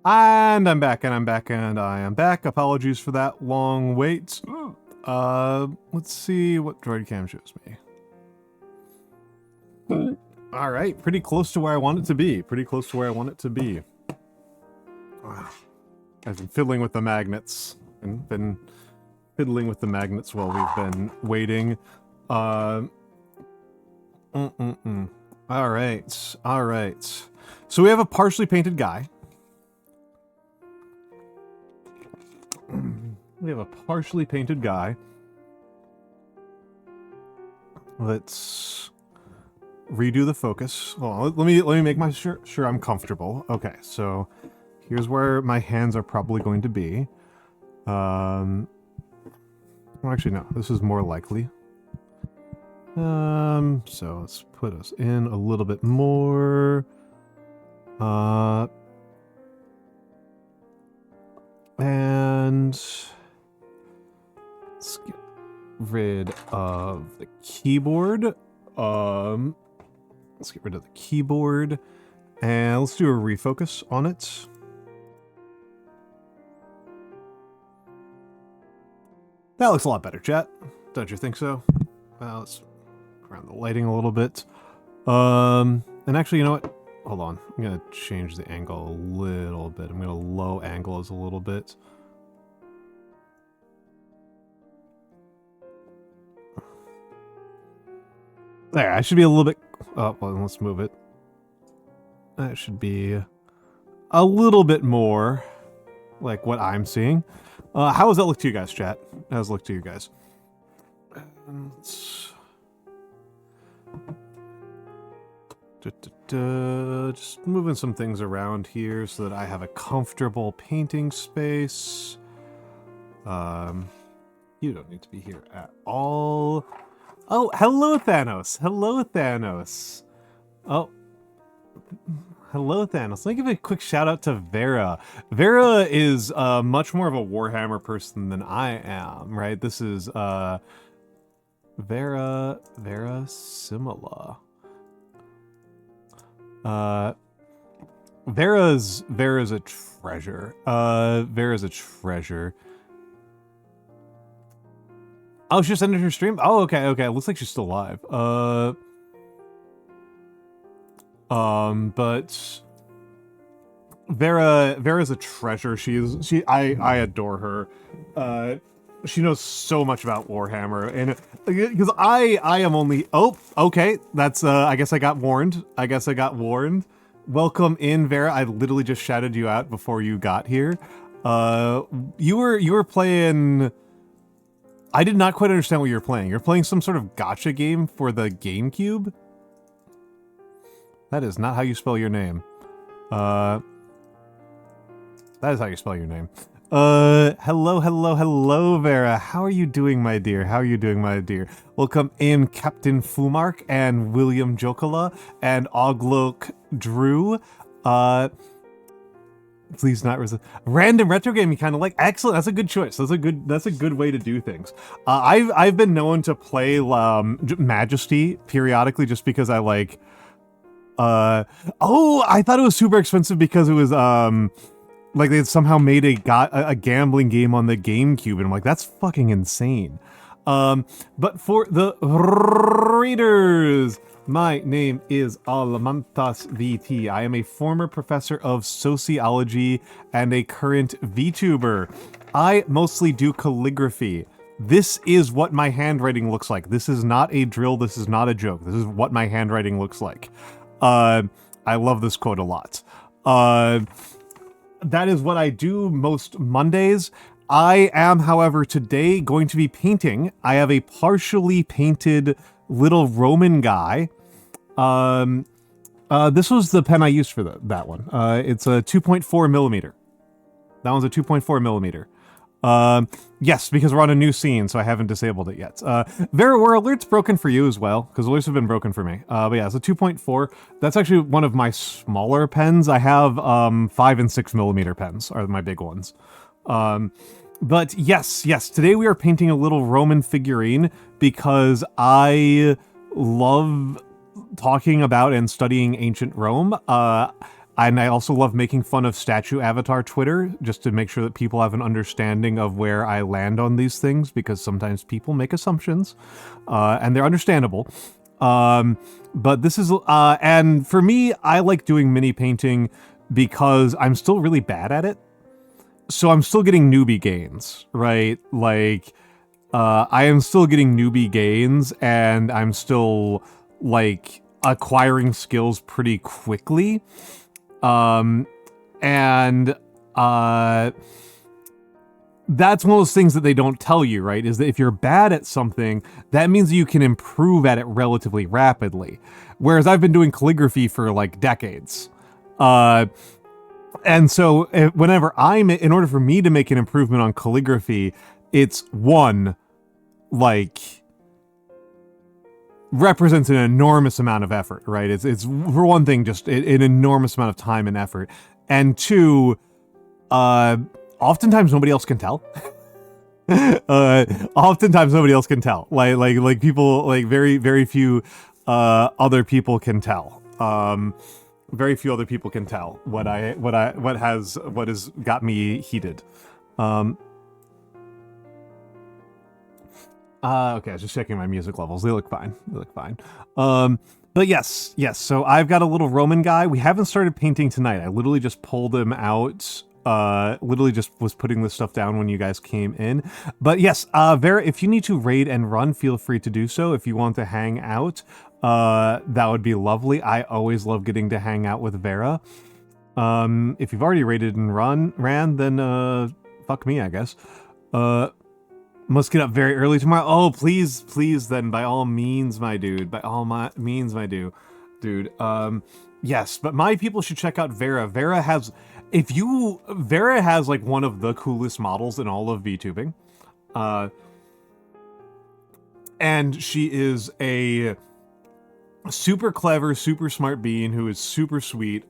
And I'm back, and I'm back, and I am back. Apologies for that long wait. Let's see what droid cam shows me. All right, pretty close to where I want it to be. Pretty close to where I want it to be. I've been fiddling with the magnets, and been fiddling with the magnets while we've been waiting. All right, all right. So we have a partially painted guy. We have a partially painted guy. Let's redo the focus. Hold on, let me make my sure I'm comfortable. Okay, so here's where my hands are probably going to be. Well, actually, no, this is more likely. So let's put us in a little bit more. And let's get rid of the keyboard. Let's get rid of the keyboard, and let's do a refocus on it. That looks a lot better, chat. Don't you think so? Let's around the lighting a little bit. And actually, you know what? Hold on. I'm gonna change the angle a little bit. I'm gonna low angle us a little bit. There, I should be a little bit... Oh, well, let's move it. That should be a little bit more like what I'm seeing. How does that look to you guys, chat? How does it look to you guys? Just moving some things around here so that I have a comfortable painting space. You don't need to be here at all. Oh, hello, Thanos. Hello, Thanos. Oh, hello, Thanos. Let me give a quick shout out to Vera. Vera is much more of a Warhammer person than I am, right? This is Vera Simila. Vera's a treasure. Vera's a treasure. Oh, she just ended her stream? Oh, okay, okay. Looks like she's still alive. But Vera's a treasure. I adore her. She knows so much about Warhammer, and because I am only... Oh, okay. That's I guess I got warned. Welcome in, Vera. I literally just shouted you out before you got here. You were playing... I did not quite understand what you're playing. You're playing some sort of gacha game for the GameCube? That is not how you spell your name. That is how you spell your name. Hello, Vera. How are you doing, my dear? How are you doing, my dear? Welcome in, Captain Fumark and William Jokola and Oglok Drew. Please not resist. Random retro game you kind of like. Excellent. That's a good choice. That's a good way to do things. I've been known to play Majesty periodically just because I like. Oh, I thought it was super expensive because it was like they somehow made a gambling game on the GameCube, and I'm like, that's fucking insane. But for the readers. My name is Almantas VT. I am a former professor of sociology and a current VTuber. I mostly do calligraphy. This is what my handwriting looks like. This is not a drill. This is not a joke. This is what my handwriting looks like. I love this quote a lot. That is what I do most Mondays. I am, however, today going to be painting. I have a partially painted little Roman guy. This was the pen I used for that one. It's a 2.4 millimeter. That one's a 2.4 millimeter. Yes, because we're on a new scene, so I haven't disabled it yet. Vera, were alerts broken for you as well? Because alerts have been broken for me. But yeah, it's a 2.4. That's actually one of my smaller pens. I have 5 and 6 millimeter pens are my big ones. But yes, today we are painting a little Roman figurine because I love talking about and studying ancient Rome. And I also love making fun of statue avatar Twitter, just to make sure that people have an understanding of where I land on these things, because sometimes people make assumptions, and they're understandable. But this is, and for me, I like doing mini painting because I'm still really bad at it. So I'm still getting newbie gains, right? Like, I am still getting newbie gains, and I'm still, like, acquiring skills pretty quickly. That's one of those things that they don't tell you, right? Is that if you're bad at something, that means you can improve at it relatively rapidly. Whereas I've been doing calligraphy for, like, decades. And so whenever in order for me to make an improvement on calligraphy, it's one, like, represents an enormous amount of effort, right? It's for one thing, just an enormous amount of time and effort. And two, oftentimes nobody else can tell. Oftentimes nobody else can tell. Like people, like very few other people can tell. Very few other people can tell what has got me heated. Okay, I was just checking my music levels. They look fine. They look fine. But yes. So I've got a little Roman guy. We haven't started painting tonight. I literally just pulled him out. Literally just was putting this stuff down when you guys came in. But yes, Vera, if you need to raid and run, feel free to do so. If you want to hang out, that would be lovely. I always love getting to hang out with Vera. If you've already raided and ran, then fuck me, I guess. Must get up very early tomorrow. Oh, please, then, by all means, my dude. By all means, my dude. Yes, but my people should check out Vera. Vera has, like, one of the coolest models in all of VTubing. And she is a super clever, super smart being who is super sweet,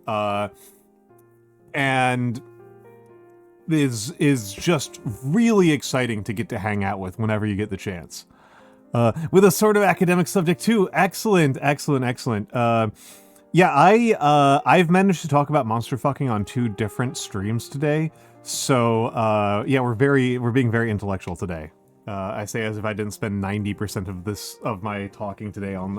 and is just really exciting to get to hang out with whenever you get the chance. With a sort of academic subject too. Excellent. Yeah, I've managed to talk about monster fucking on 2 different streams today. So yeah, we're being very intellectual today. I say as if I didn't spend 90% of my talking today on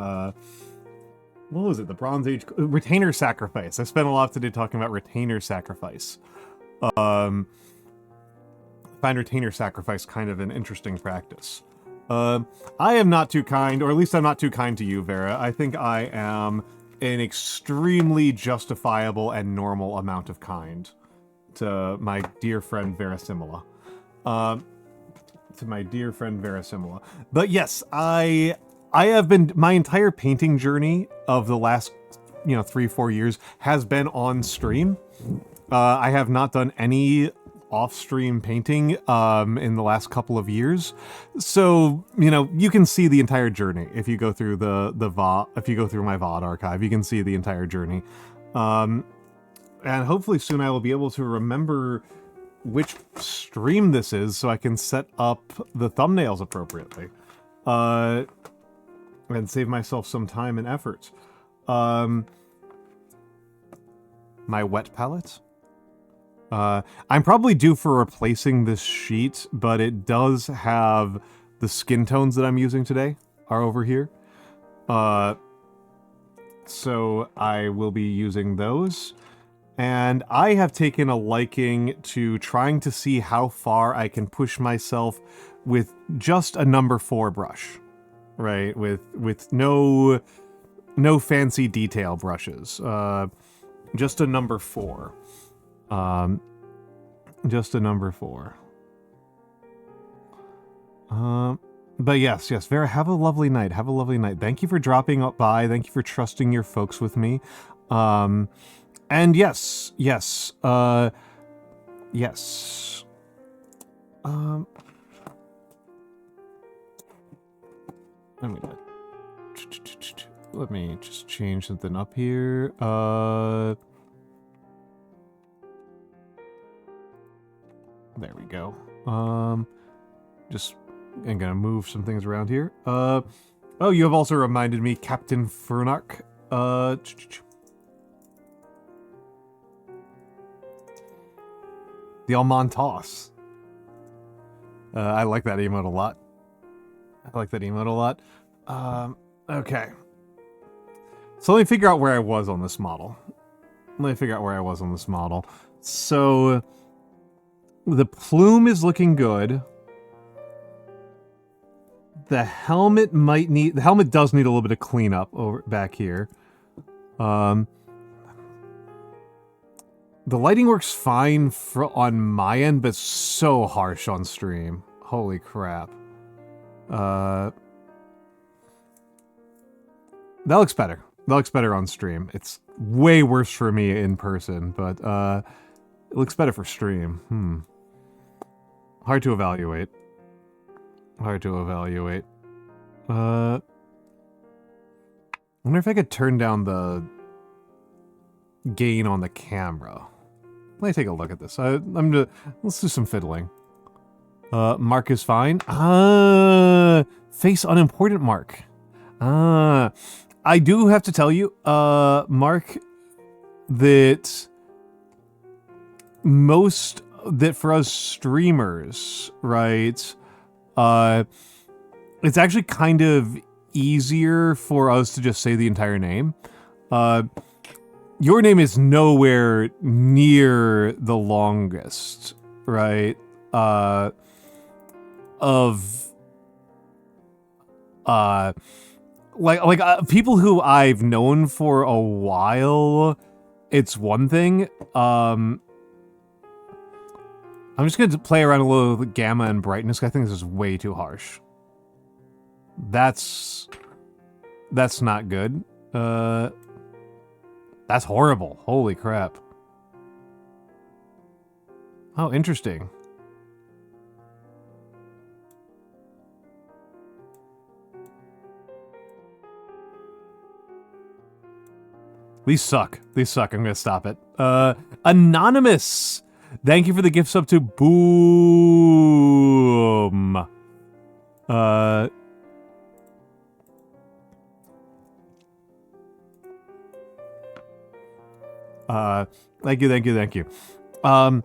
what was it? The Bronze Age retainer sacrifice. I spent a lot today talking about retainer sacrifice. I find retainer sacrifice kind of an interesting practice. I am not too kind, or at least I'm not too kind to you, Vera. I think I am an extremely justifiable and normal amount of kind to my dear friend Verisimila. But yes, I have been, my entire painting journey of the last, 3-4 years has been on stream. I have not done any off-stream painting in the last couple of years, so you can see the entire journey if you go through the VOD. If you go through my VOD archive, you can see the entire journey, and hopefully soon I will be able to remember which stream this is so I can set up the thumbnails appropriately, and save myself some time and effort. My wet palette. I'm probably due for replacing this sheet, but it does have the skin tones that I'm using today are over here. So I will be using those. And I have taken a liking to trying to see how far I can push myself with just a number 4 brush, right? With no fancy detail brushes. Just a number 4. Just a number 4. But yes, Vera, have a lovely night. Have a lovely night. Thank you for dropping by. Thank you for trusting your folks with me. And yes. Yes. Let me just change something up here. There we go. I'm gonna move some things around here. Oh, you have also reminded me, Captain Furnark. The Almantas. I like that emote a lot. Okay. So let me figure out where I was on this model. So the plume is looking good. The helmet does need a little bit of cleanup over back here. The lighting works fine on my end, but so harsh on stream. Holy crap. That looks better. That looks better on stream. It's way worse for me in person, but it looks better for stream. Hard to evaluate. I wonder if I could turn down the gain on the camera. Let me take a look at this. Let's do some fiddling. Mark is fine. Face unimportant mark. I do have to tell you, Mark, that for us streamers, right, it's actually kind of easier for us to just say the entire name. Your name is nowhere near the longest, right? People who I've known for a while, it's one thing. I'm just going to play around a little with gamma and brightness. I think this is way too harsh. That's not good. That's horrible. Holy crap. Oh, interesting. These suck. I'm gonna stop it. Anonymous! Thank you for the gift sub to Boom. Thank you. And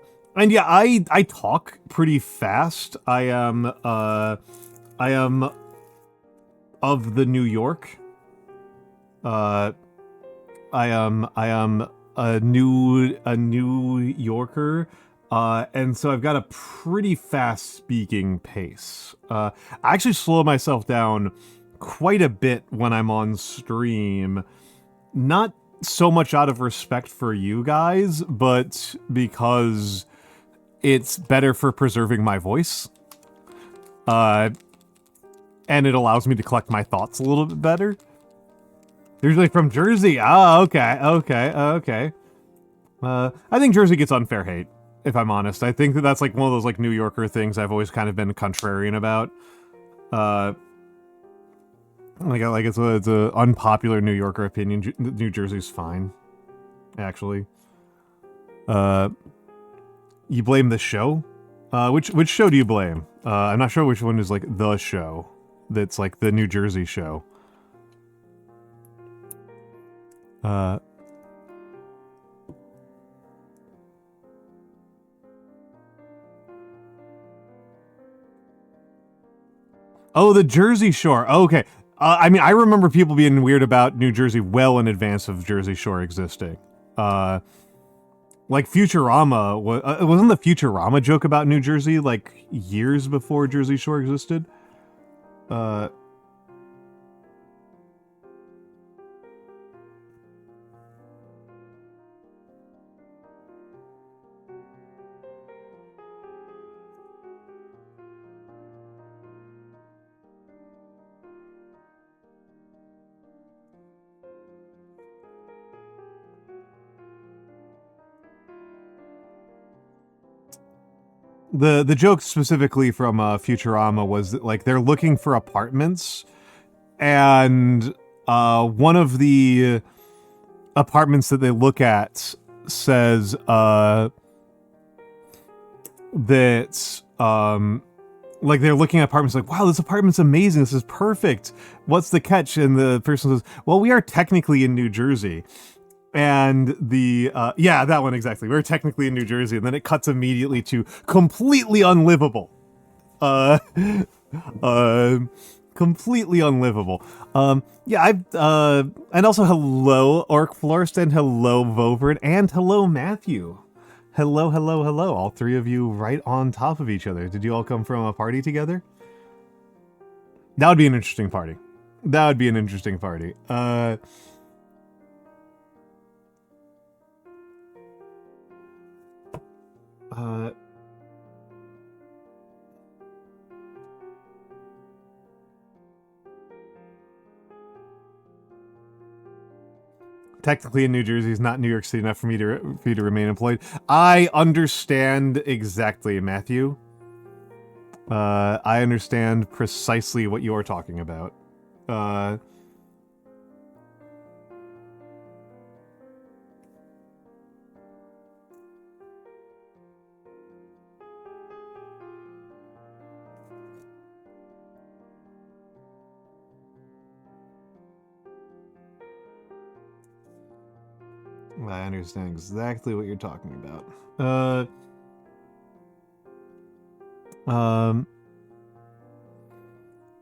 yeah, I talk pretty fast. I am of the New York. I am a New Yorker, and so I've got a pretty fast speaking pace. I actually slow myself down quite a bit when I'm on stream, not so much out of respect for you guys, but because it's better for preserving my voice. And it allows me to collect my thoughts a little bit better. Usually from Jersey. Ah, okay. I think Jersey gets unfair hate, if I'm honest. I think that's like one of those like New Yorker things I've always kind of been contrarian about. It's a unpopular New Yorker opinion. New Jersey's fine, actually. You blame the show? Which show do you blame? I'm not sure which one is like the show. That's like the New Jersey show. Oh, the Jersey Shore. Oh, okay. I mean, I remember people being weird about New Jersey well in advance of Jersey Shore existing. Like Futurama, wasn't the Futurama joke about New Jersey like years before Jersey Shore existed? The joke specifically from Futurama was that, like, they're looking for apartments, and one of the apartments that they look at says that like they're looking at apartments like, wow, this apartment's amazing, this is perfect, what's the catch? And the person says, well, we are technically in New Jersey. And the yeah, that one exactly. We're technically in New Jersey, and then it cuts immediately to completely unlivable. Uh, uh, completely unlivable. Yeah, and also hello Orc Florist, and hello Vovert, and hello Matthew. Hello, hello, hello, all three of you right on top of each other. Did you all come from a party together? That would be an interesting party. That would be an interesting party. Technically in New Jersey is not New York City enough for you to remain employed. I understand exactly, Matthew. I understand precisely what you're talking about. I understand exactly what you're talking about.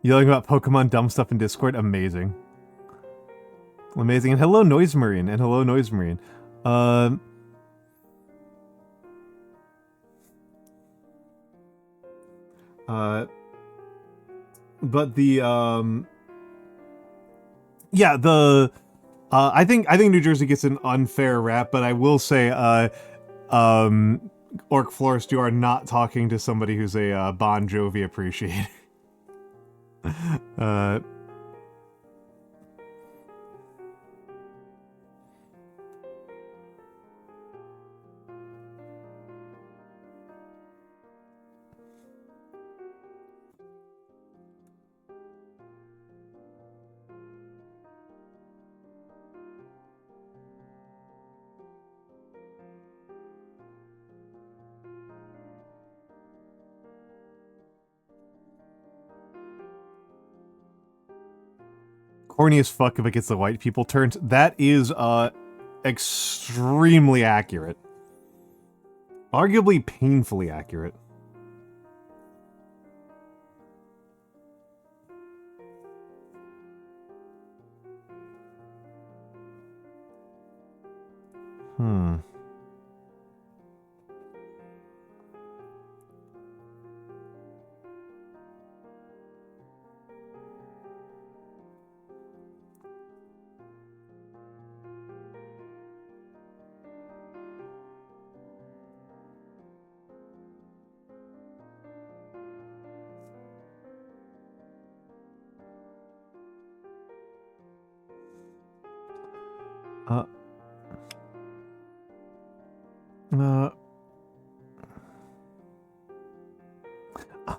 Yelling about Pokemon dumb stuff in Discord, amazing. Amazing. And hello Noise Marine, and hello Noise Marine. But the yeah, the I think New Jersey gets an unfair rap, but I will say Orc Florist, you are not talking to somebody who's a Bon Jovi appreciator. Corny as fuck if it gets the white people turned. That is extremely accurate. Arguably painfully accurate.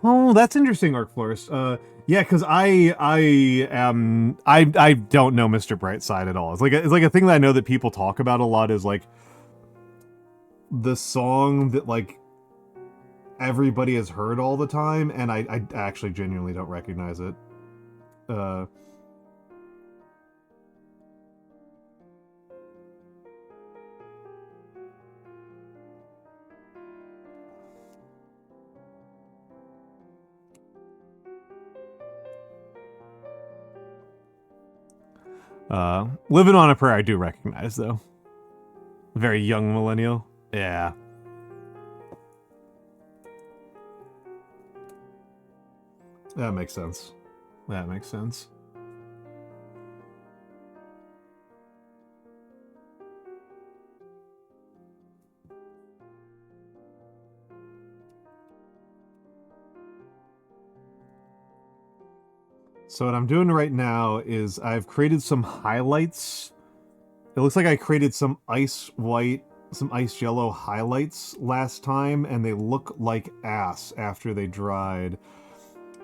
Oh, that's interesting, Arc Florist. Yeah, because I don't know Mr. Brightside at all. It's like a thing that I know that people talk about a lot is like the song that like everybody has heard all the time, and I actually genuinely don't recognize it. Living on a Prayer I do recognize, though. Very young millennial. Yeah. That makes sense. That makes sense. So what I'm doing right now is I've created some highlights. It looks like I created some ice yellow highlights last time, and they look like ass after they dried.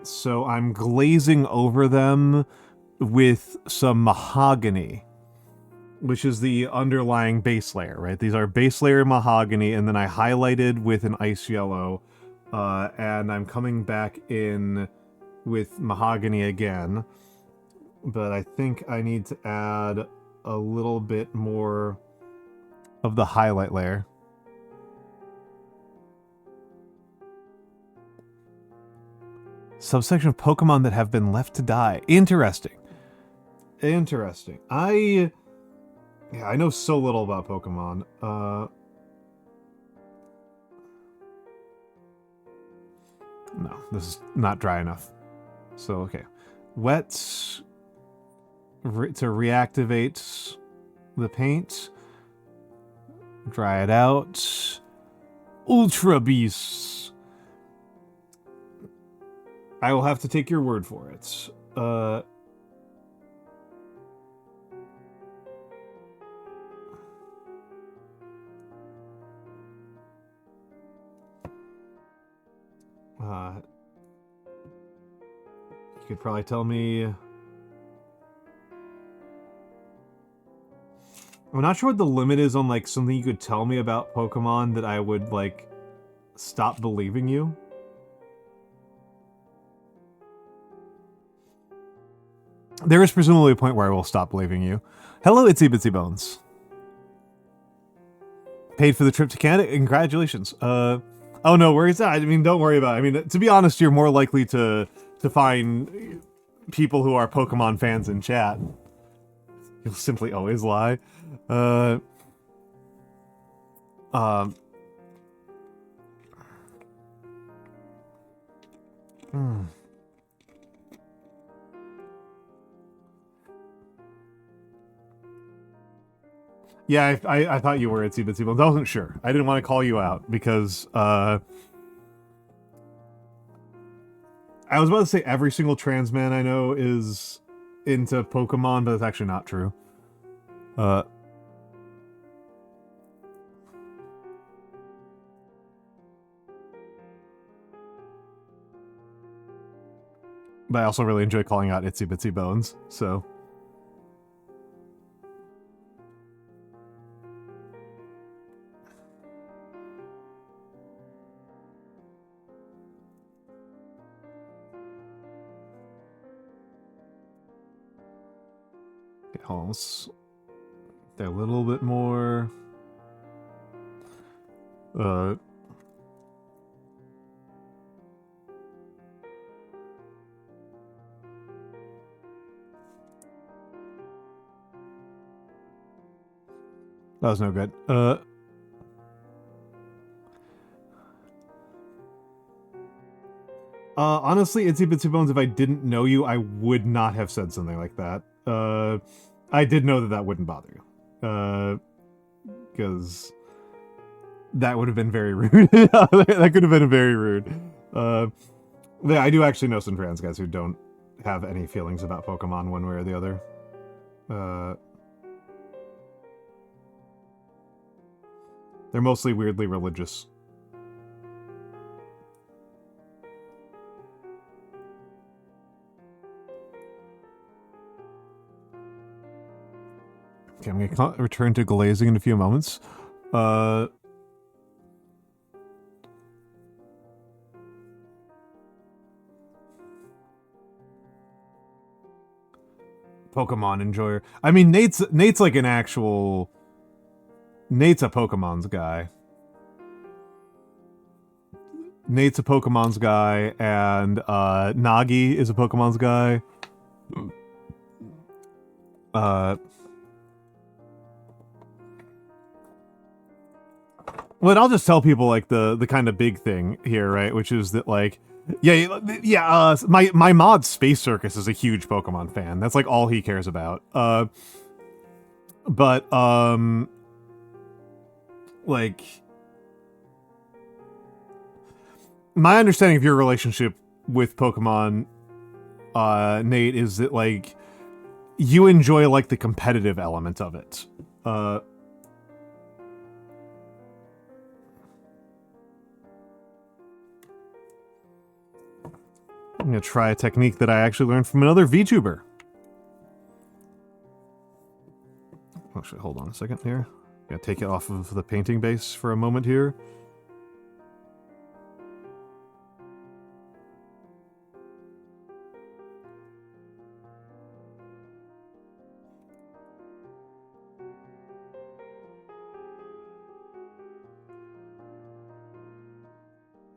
So I'm glazing over them with some mahogany, which is the underlying base layer, right? These are base layer mahogany, and then I highlighted with an ice yellow, and I'm coming back in with mahogany again, but I think I need to add a little bit more of the highlight layer. Subsection of Pokemon that have been left to die. Interesting. Interesting. I know so little about Pokemon. No, this is not dry enough. So, okay. Wet to reactivate the paint. Dry it out. Ultra Beasts. I will have to take your word for it. You could probably tell me... I'm not sure what the limit is on, like, something you could tell me about Pokemon that I would, like, stop believing you. There is presumably a point where I will stop believing you. Hello, Itsy Bitsy Bones. Paid for the trip to Canada? Congratulations. Oh, no worries. I mean, don't worry about it. I mean, to be honest, you're more likely to find people who are Pokemon fans in chat. You'll simply always lie. Yeah, I thought you were Itsy Bitsy Bones. I wasn't sure. I didn't want to call you out because, I was about to say every single trans man I know is into Pokemon, but that's actually not true. But I also really enjoy calling out Itsy Bitsy Bones, so... Okay, hold on, let's... They're a little bit more... That was no good. Honestly, Itsy Bitsy Bones, if I didn't know you, I would not have said something like that. I did know that that wouldn't bother you. Because that would have been very rude. That could have been very rude. Yeah, I do actually know some trans guys who don't have any feelings about Pokemon one way or the other. They're mostly weirdly religious. Okay, I'm going to return to glazing in a few moments. Pokemon enjoyer. I mean, Nate's like an actual... Nate's a Pokemon's guy. Nate's a Pokemon's guy, and Nagi is a Pokemon's guy. Well, I'll just tell people, like, the kind of big thing here, right? Which is that, like, my mod Space Circus is a huge Pokemon fan. That's, like, all he cares about. Like, my understanding of your relationship with Pokemon, Nate, is that, like, you enjoy, like, the competitive element of it. I'm gonna try a technique that I actually learned from another VTuber. Actually, hold on a second here. Gonna take it off of the painting base for a moment here.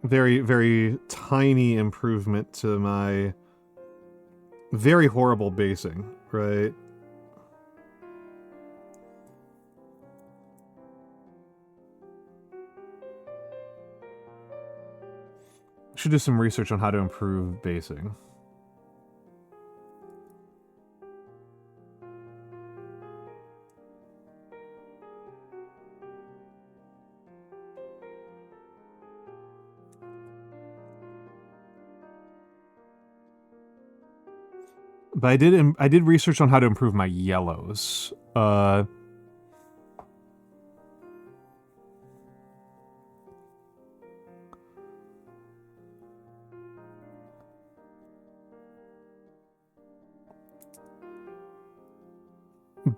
Very, very tiny improvement to my very horrible basing, right? Should do some research on how to improve basing. But I did research on how to improve my yellows.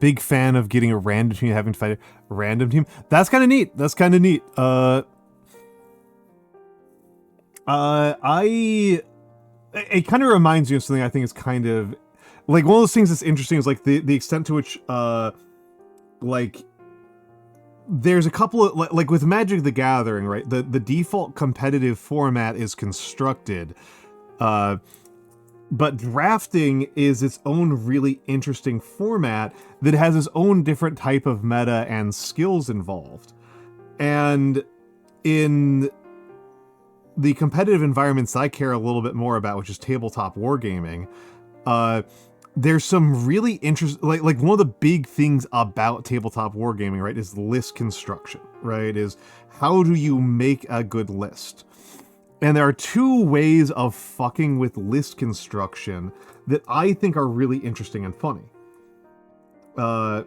Big fan of getting a random team, having to fight a random team. That's kind of neat. That's kind of neat. It kind of reminds me of something I think is kind of like one of those things that's interesting is like the extent to which like there's a couple of like with Magic the Gathering, right? The default competitive format is constructed, but drafting is its own really interesting format that has its own different type of meta and skills involved. And in the competitive environments I care a little bit more about, which is tabletop wargaming, there's some really interesting, like one of the big things about tabletop wargaming, right, is list construction, right? Is how do you make a good list? And there are two ways of fucking with list construction that I think are really interesting and funny. That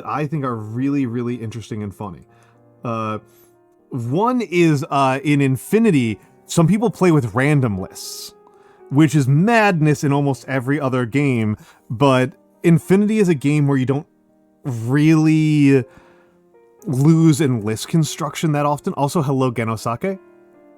I think are really, really interesting and funny. One is in Infinity, some people play with random lists, which is madness in almost every other game, but Infinity is a game where you don't really lose in list construction that often. Also, hello, Genosake.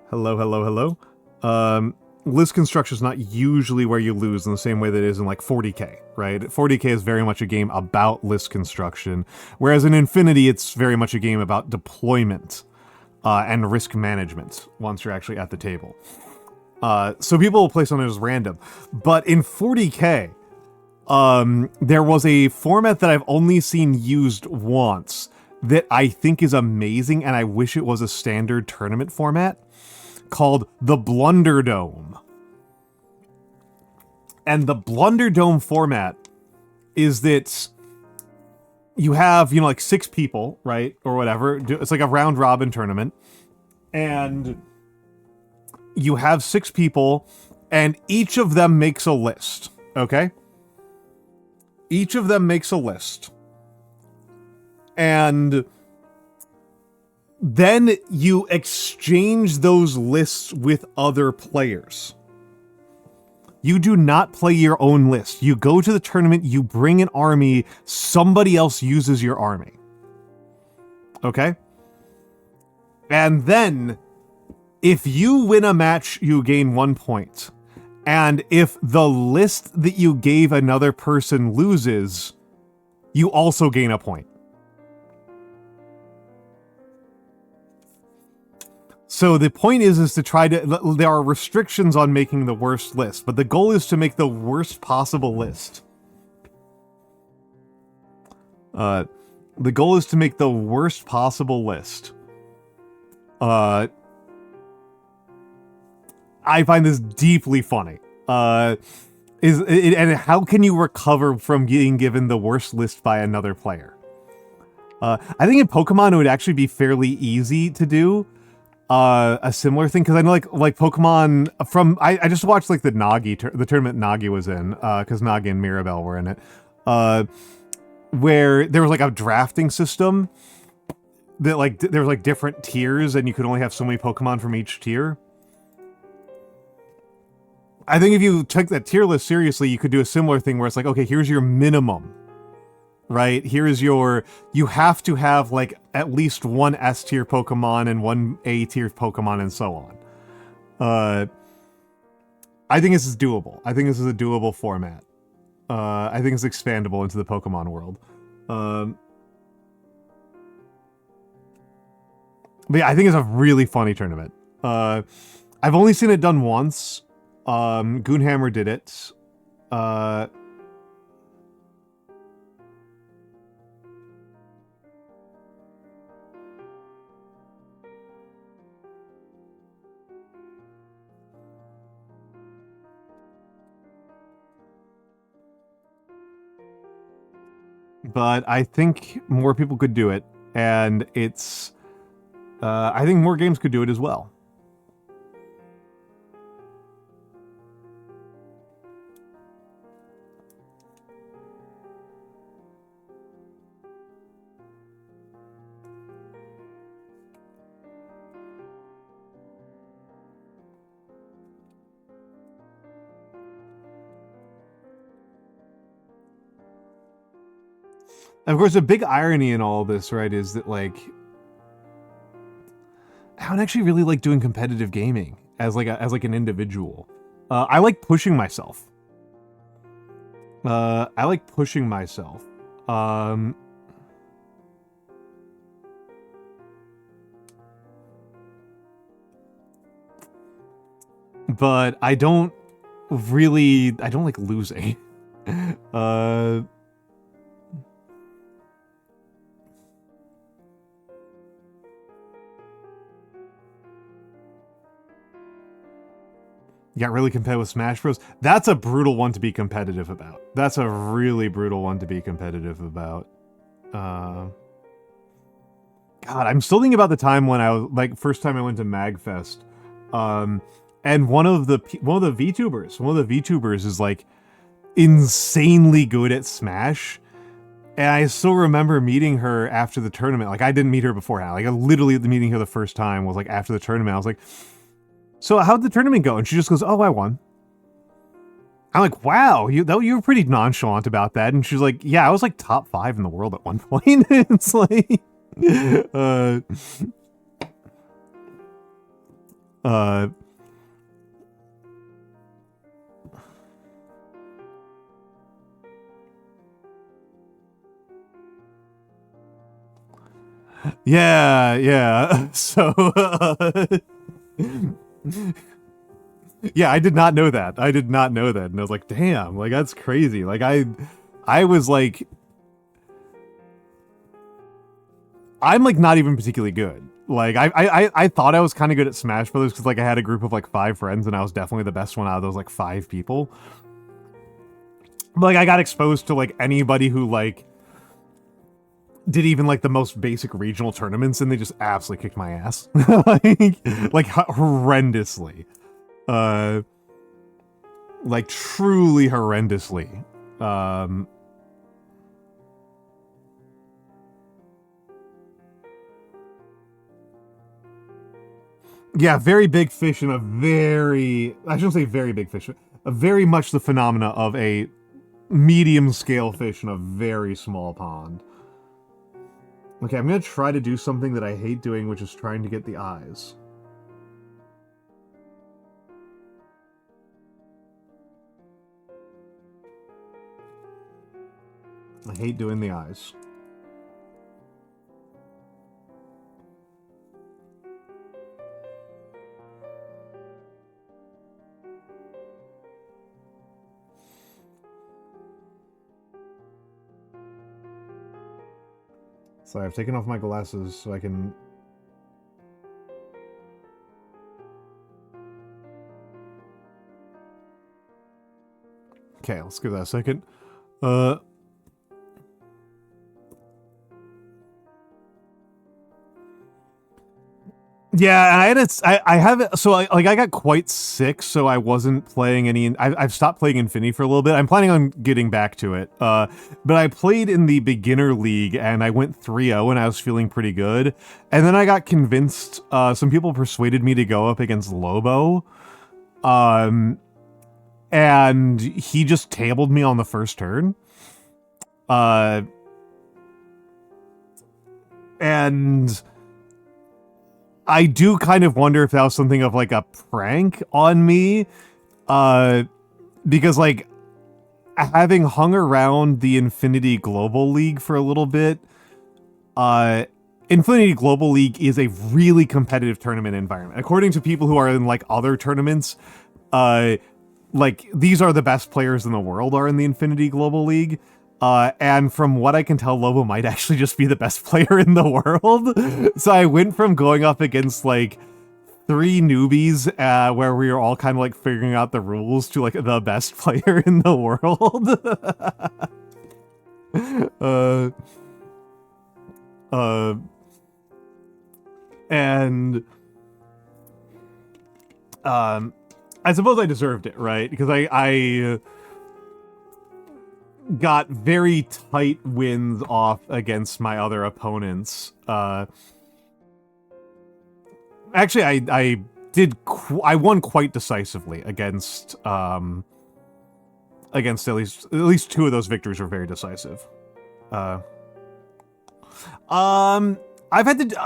Hello, hello, hello. List construction is not usually where you lose in the same way that it is in like 40k, right? 40k is very much a game about list construction, whereas in Infinity, it's very much a game about deployment and risk management once you're actually at the table. So people will play something as random. But in 40k, there was a format that I've only seen used once that I think is amazing, and I wish it was a standard tournament format, called the Blunderdome. And the Blunderdome format is that you have, you know, like 6 people, right? Or whatever. It's like a round robin tournament. And you have 6 people, and each of them makes a list, okay? Each of them makes a list. And then you exchange those lists with other players. You do not play your own list. You go to the tournament, you bring an army, somebody else uses your army. Okay? And then, if you win a match, you gain 1 point. And if the list that you gave another person loses, you also gain a point. So the point is to try to, there are restrictions on making the worst list, but the goal is to make the worst possible list. The goal is to make the worst possible list. I find this deeply funny. And how can you recover from getting given the worst list by another player? I think in Pokemon it would actually be fairly easy to do a similar thing, because I know like Pokemon from I just watched like the tournament Nagi was in, because Nagi and Mirabelle were in it, where there was like a drafting system that like there was like different tiers and you could only have so many Pokemon from each tier. I think if you took that tier list seriously, you could do a similar thing where it's like, okay, here's your minimum, right? Here is your, you have to have like at least 1 S tier Pokemon and 1 A tier Pokemon and so on. I think this is doable. I think this is a doable format. I think it's expandable into the Pokemon world. But yeah, I think it's a really funny tournament. I've only seen it done once. Goonhammer did it. But I think more people could do it, and it's... I think more games could do it as well. Of course, a big irony in all this, right, is that, like, I don't actually really like doing competitive gaming as an individual. I like pushing myself. I like pushing myself. But I don't like losing. Got really competitive with Smash Bros. That's a brutal one to be competitive about. That's a really brutal one to be competitive about. God, I'm still thinking about the time when I was, like, first time I went to MagFest. And one of the VTubers is, like, insanely good at Smash. And I still remember meeting her after the tournament. Like, I didn't meet her beforehand. Like, I literally meeting her the first time was, like, after the tournament. I was like, so how'd the tournament go? And she just goes, oh, I won. I'm like, wow, you were pretty nonchalant about that. And she's like, yeah, I was like top 5 in the world at one point. It's like, yeah. So, yeah, I did not know that. And I was like, damn, like, that's crazy. Like, I was like, I'm like not even particularly good. Like, I thought I was kind of good at Smash Brothers because, like, I had a group of like 5 friends and I was definitely the best one out of those like 5 people. But, like, I got exposed to like anybody who like did even like the most basic regional tournaments and they just absolutely kicked my ass. like horrendously. Like truly horrendously. Yeah, very big fish in a very, I shouldn't say very big fish, a very much the phenomena of a medium scale fish in a very small pond. Okay, I'm gonna try to do something that I hate doing, which is trying to get the eyes. I hate doing the eyes. So I've taken off my glasses so I can... Okay, let's give that a second. Yeah, I have it. So I got quite sick, so I wasn't playing any. I've stopped playing Infinity for a little bit. I'm planning on getting back to it. But I played in the beginner league and I went 3-0 and I was feeling pretty good. And then I got convinced. Some people persuaded me to go up against Lobo. And he just tabled me on the first turn. And I do kind of wonder if that was something of like a prank on me, because like having hung around the Infinity Global League for a little bit, Infinity Global League is a really competitive tournament environment. According to people who are in like other tournaments, like these are the best players in the world are in the Infinity Global League. And from what I can tell, Lobo might actually just be the best player in the world. So I went from going up against like 3 newbies, where we were all kind of like figuring out the rules, to like the best player in the world. And I suppose I deserved it, right? Because I got very tight wins off against my other opponents. Actually, I won quite decisively against at least 2 of those victories were very decisive. I've had to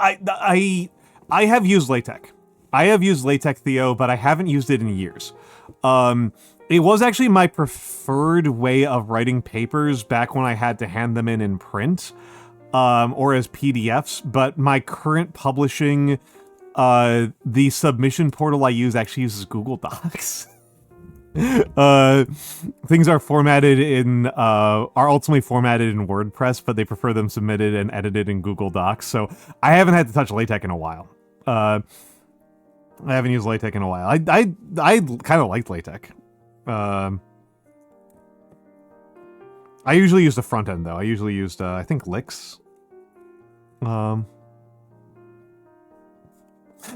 I have used LaTeX. I have used LaTeX Theo, but I haven't used it in years. It was actually my preferred way of writing papers back when I had to hand them in print, or as PDFs, but my current publishing, the submission portal I use actually uses Google Docs. Things are formatted in, are ultimately formatted in WordPress, but they prefer them submitted and edited in Google Docs, so I haven't had to touch LaTeX in a while. I haven't used LaTeX in a while. I kind of liked LaTeX. I usually use the front end, though. I usually used, I think, Lix.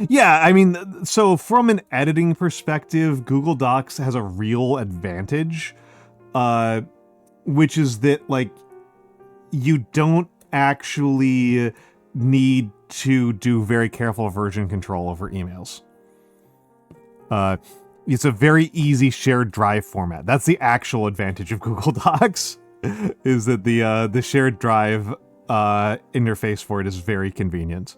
Yeah, I mean, so from an editing perspective, Google Docs has a real advantage, which is that, like, you don't actually need to do very careful version control over emails. It's a very easy shared drive format. That's the actual advantage of Google Docs, is that the shared drive interface for it is very convenient.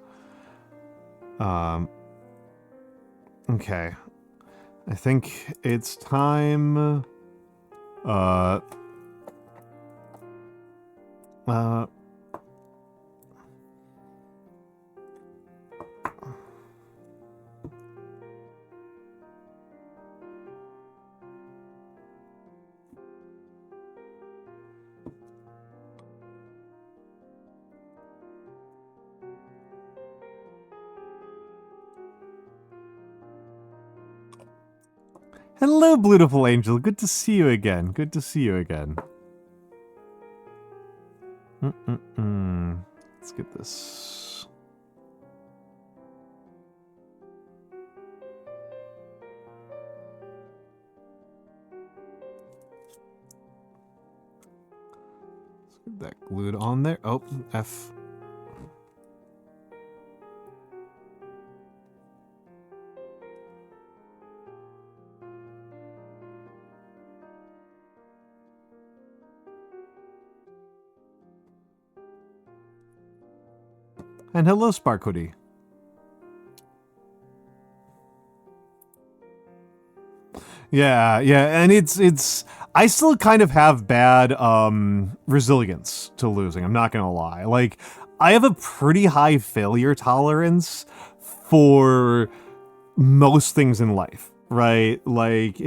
Okay. I think it's time. Hello, beautiful angel. Good to see you again. Good to see you again. Let's get this. Let's get that glued on there. Oh, F. And hello, Spark Hoodie. Yeah, and it's I still kind of have bad resilience to losing, I'm not gonna lie. Like, I have a pretty high failure tolerance for most things in life, right? Like,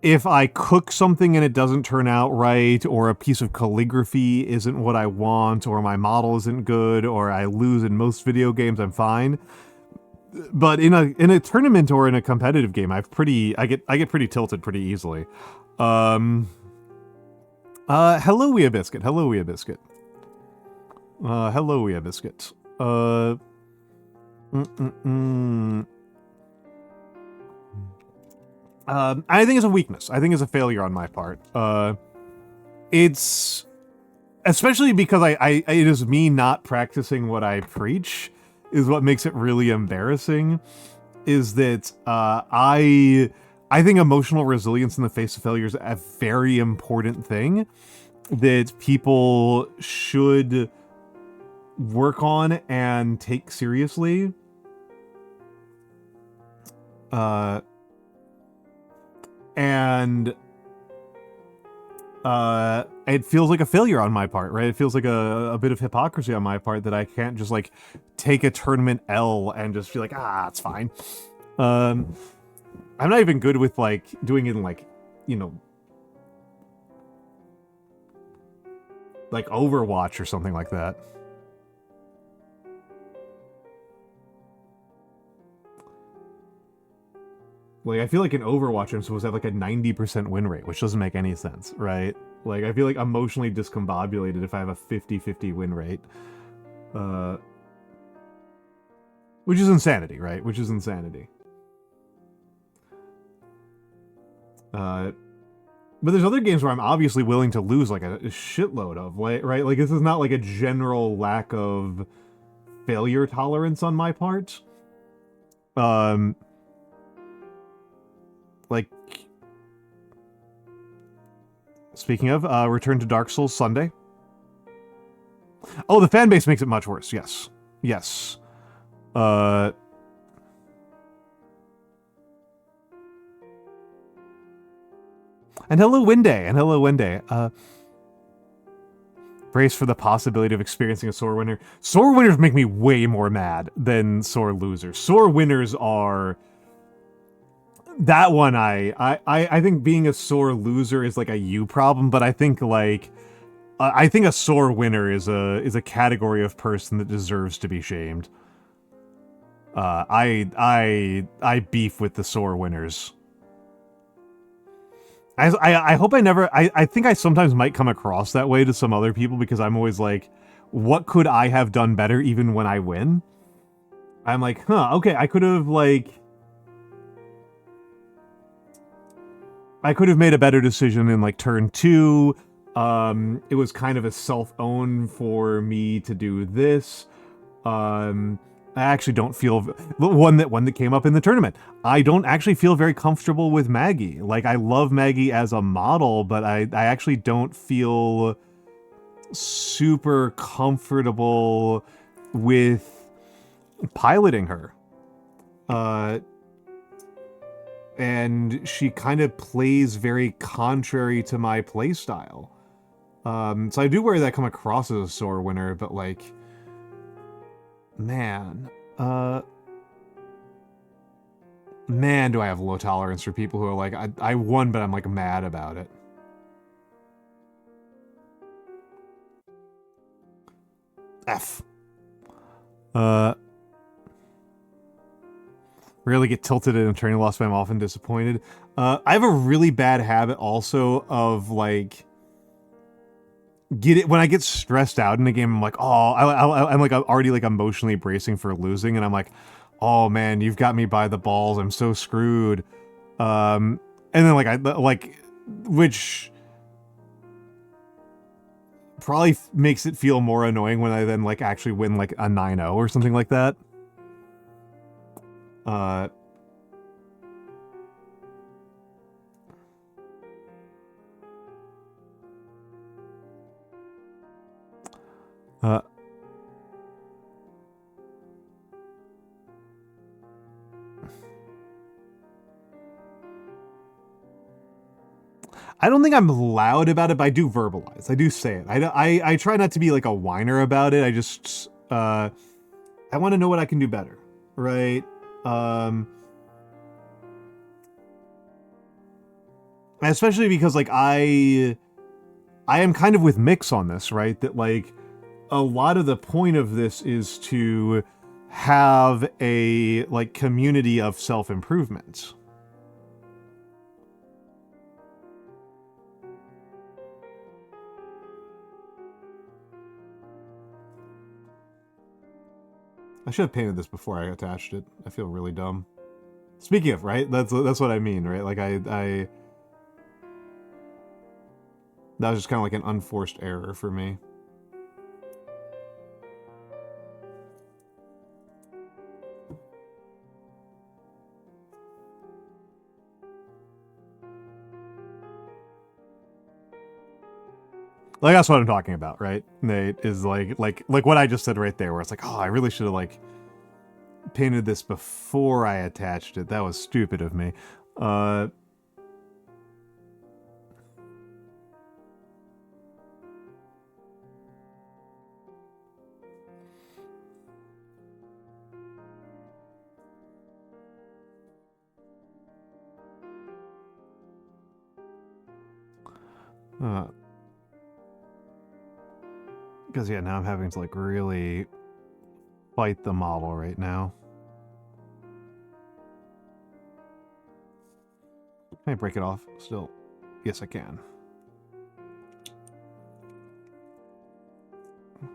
if I cook something and it doesn't turn out right, or a piece of calligraphy isn't what I want, or my model isn't good, or I lose in most video games, I'm fine. But in a tournament or in a competitive game, I get pretty tilted pretty easily. Hello, Wea Biscuit. Hello, Wea Biscuit. Hello, Wea Biscuit. I think it's a weakness. I think it's a failure on my part. It's especially because it is me not practicing what I preach is what makes it really embarrassing. Is that I think emotional resilience in the face of failure is a very important thing that people should work on and take seriously. And it feels like a failure on my part, right? It feels like a bit of hypocrisy on my part that I can't just like take a tournament L and just feel like, it's fine. I'm not even good with like doing it in like, you know, like Overwatch or something like that. Like, I feel like in Overwatch, I'm supposed to have, like, a 90% win rate, which doesn't make any sense, right? Like, I feel, like, emotionally discombobulated if I have a 50-50 win rate. Which is insanity, right? Which is insanity. But there's other games where I'm obviously willing to lose, like, a shitload of, like, right? Like, this is not, like, a general lack of failure tolerance on my part. Like, speaking of, Return to Dark Souls Sunday. Oh, the fan base makes it much worse. Yes. Yes. And hello, Winday. And hello, Winday. Brace for the possibility of experiencing a sore winner. Sore winners make me way more mad than sore losers. Sore winners are... That one, I think being a sore loser is like a you problem, but I think like I think a sore winner is a category of person that deserves to be shamed. I beef with the sore winners. I hope I never. I think I sometimes might come across that way to some other people because I'm always like, what could I have done better even when I win? I'm like, okay, I could have like. I could have made a better decision in, like, turn 2. It was kind of a self-own for me to do this. I actually don't feel... One that came up in the tournament. I don't actually feel very comfortable with Maggie. Like, I love Maggie as a model, but I actually don't feel super comfortable with piloting her. And she kind of plays very contrary to my playstyle. So I do worry that I come across as a sore winner, but like, man, man, do I have low tolerance for people who are like, I won, but I'm like mad about it. F. Rarely get tilted in a training loss, but I'm often disappointed. I have a really bad habit also of like when I get stressed out in a game. I'm like, oh, I'm like already like emotionally bracing for losing, and I'm like, oh man, you've got me by the balls. I'm so screwed. And then like which probably makes it feel more annoying when I then like actually win like a 9-0 or something like that. I don't think I'm loud about it, but I do verbalize. I do say it. I try not to be like a whiner about it. I just, I want to know what I can do better, right? Especially because like I am kind of with Mix on this, right? That like a lot of the point of this is to have a like community of self-improvement. I should have painted this before I attached it. I feel really dumb. Speaking of, right? That's what I mean, right? Like that was just kind of like an unforced error for me. Like, that's what I'm talking about, right? Nate, is like what I just said right there, where it's like, oh, I really should have, like, painted this before I attached it. That was stupid of me. Because, yeah, now I'm having to, like, really fight the model right now. Can I break it off still? Yes, I can.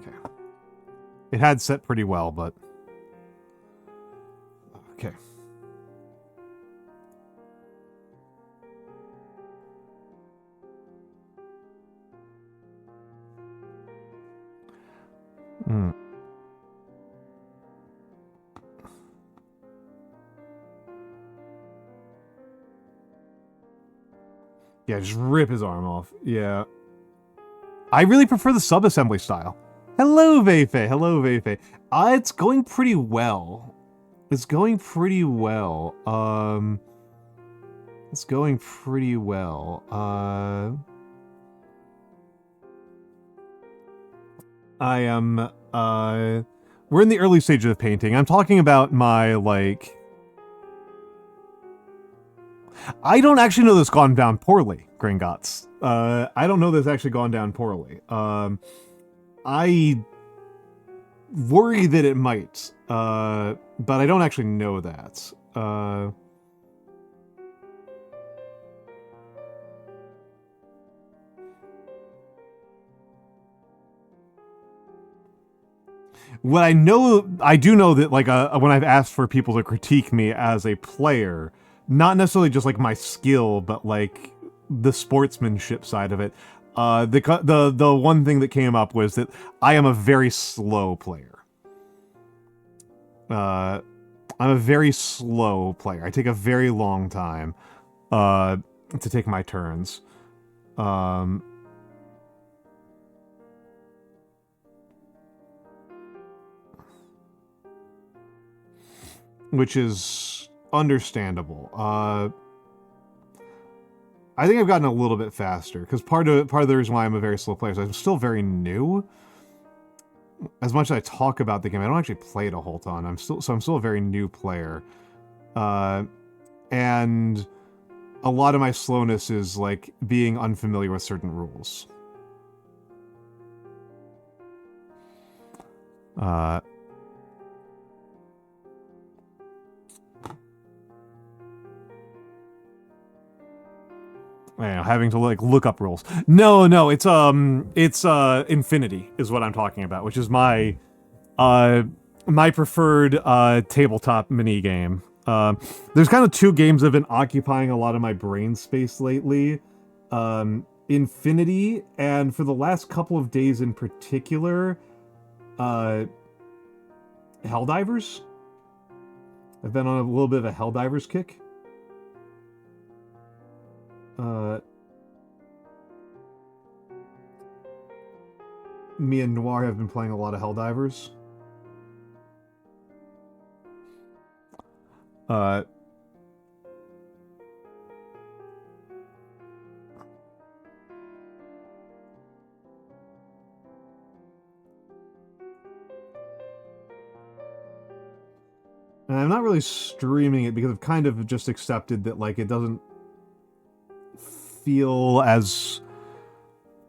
Okay. It had set pretty well, but... Okay. Hmm. Yeah, just rip his arm off. Yeah. I really prefer the sub-assembly style. Hello, Veife. Hello, Veife. It's going pretty well. It's going pretty well. It's going pretty well. I am, we're in the early stages of painting. I'm talking about my, like... I don't actually know this gone down poorly, Gringotts. I don't know this actually gone down poorly. I worry that it might, but I don't actually know that. What I know, I do know that, like, when I've asked for people to critique me as a player, not necessarily just, like, my skill, but, like, the sportsmanship side of it, the one thing that came up was that I am a very slow player. I'm a very slow player. I take a very long time, to take my turns. Which is understandable. I think I've gotten a little bit faster, because part of the reason why I'm a very slow player is I'm still very new. As much as I talk about the game, I don't actually play it a whole ton. I'm still a very new player. And a lot of my slowness is, like, being unfamiliar with certain rules. Having to, like, look up rules. No, it's Infinity is what I'm talking about, which is my my preferred tabletop mini game. There's kind of two games that have been occupying a lot of my brain space lately. Infinity, and for the last couple of days in particular, Helldivers. I've been on a little bit of a Helldivers kick. Me and Noir have been playing a lot of Helldivers. And I'm not really streaming it because I've kind of just accepted that, like, it doesn't feel as...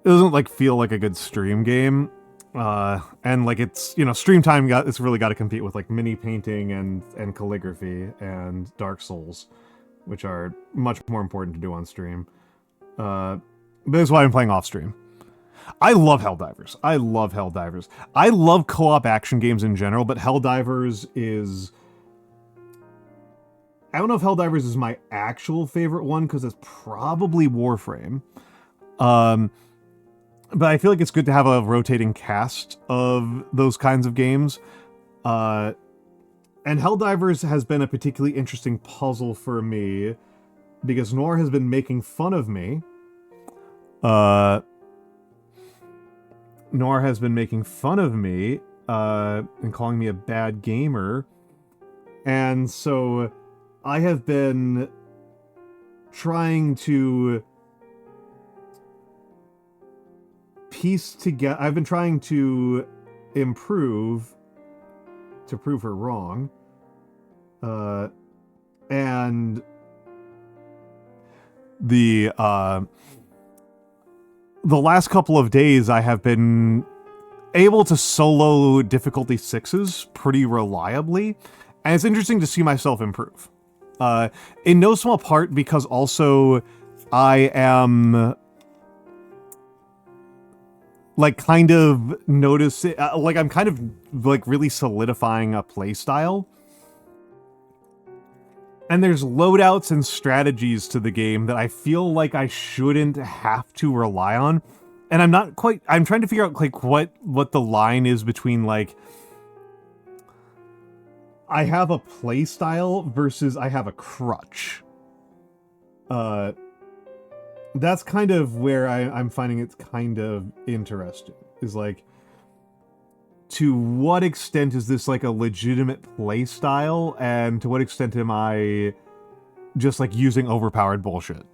It doesn't, like, feel like a good stream game. And, like, it's, you know, stream time it's really got to compete with, like, mini painting and calligraphy and Dark Souls, which are much more important to do on stream. But that's why I'm playing off stream. I love Helldivers. I love Helldivers. I love co-op action games in general, but Helldivers is... I don't know if Helldivers is my actual favorite one, because it's probably Warframe. But I feel like it's good to have a rotating cast of those kinds of games. And Helldivers has been a particularly interesting puzzle for me, because Noir has been making fun of me. Noir has been making fun of me, and calling me a bad gamer. And so I have been trying to piece together... I've been trying to improve to prove her wrong. And the the last couple of days I have been able to solo difficulty 6s pretty reliably, and it's interesting to see myself improve. In no small part because also I am like kind of noticing, like I'm kind of like really solidifying a playstyle. And there's loadouts and strategies to the game that I feel like I shouldn't have to rely on. And I'm trying to figure out like what the line is between like I have a playstyle versus I have a crutch. That's kind of where I'm finding it's kind of interesting. Is like, to what extent is this like a legitimate playstyle, and to what extent am I just like using overpowered bullshit?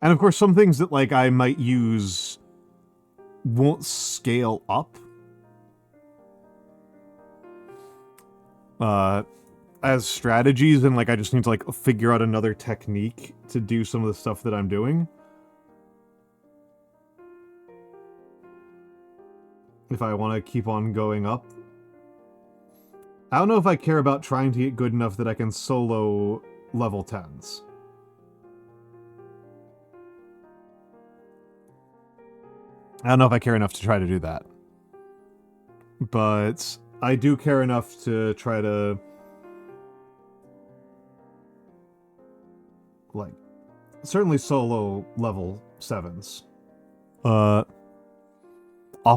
And of course, some things that like I might use won't scale up as strategies, and like I just need to like figure out another technique to do some of the stuff that I'm doing. If I want to keep on going up. I don't know if I care about trying to get good enough that I can solo level 10s. I don't know if I care enough to try to do that. But I do care enough to try to like certainly solo level 7s. Off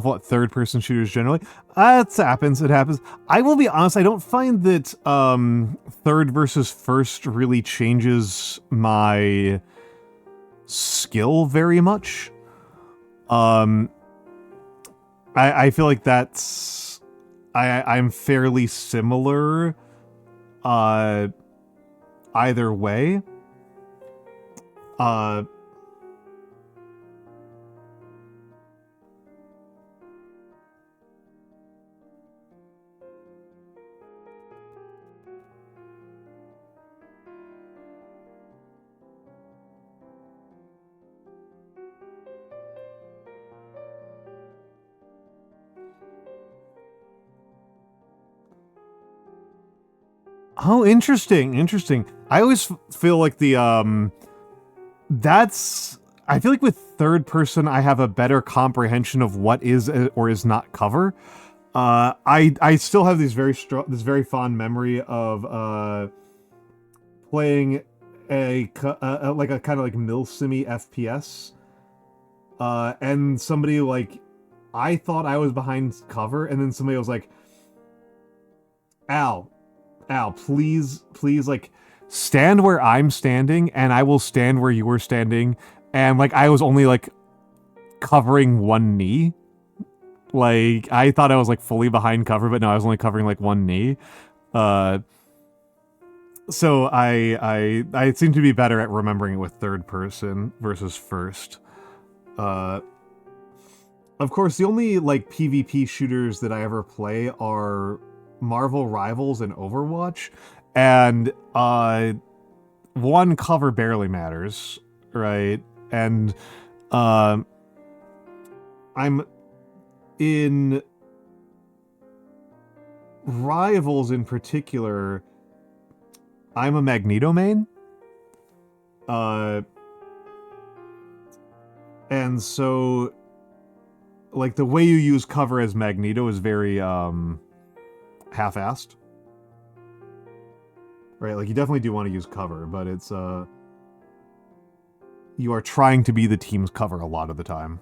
what third-person shooters generally? It happens. I will be honest, I don't find that third versus first really changes my skill very much. I feel like that's... I'm fairly similar either way. Oh, interesting. I always feel like I feel like with third person, I have a better comprehension of what is or is not cover. I still have this very fond memory of playing a like a kind of like milsimi FPS, and somebody like, I thought I was behind cover, and then somebody was like, Al, please, like, stand where I'm standing, and I will stand where you were standing. And, like, I was only, like, covering one knee. Like, I thought I was, like, fully behind cover, but no, I was only covering, like, one knee. So I seem to be better at remembering it with third person versus first. Of course, the only, like, PvP shooters that I ever play are Marvel Rivals and Overwatch, and one, cover barely matters, right? And I'm in Rivals in particular, I'm a Magneto main, and so like the way you use cover as Magneto is very half-assed. Right, like you definitely do want to use cover, but it's you are trying to be the team's cover a lot of the time.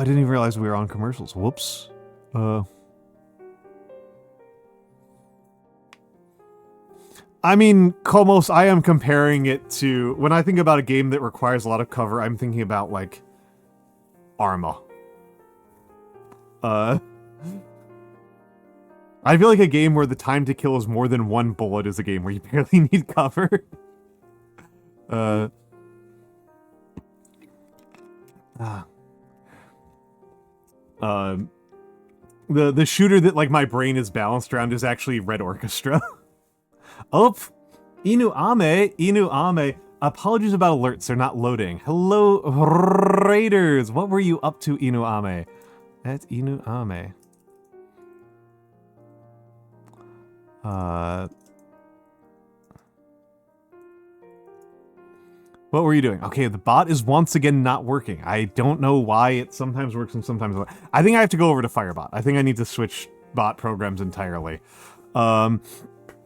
I didn't even realize we were on commercials. Whoops. I mean, Komos, I am comparing it to... When I think about a game that requires a lot of cover, I'm thinking about, like, Arma. I feel like a game where the time to kill is more than one bullet is a game where you barely need cover. The shooter that, like, my brain is balanced around is actually Red Orchestra. Oh, Inu Ame. Apologies about alerts, they're not loading. Hello, Raiders. What were you up to, Inu Ame? That's Inu Ame. What were you doing? Okay, the bot is once again not working. I don't know why it sometimes works and sometimes not. I think I have to go over to Firebot. I think I need to switch bot programs entirely.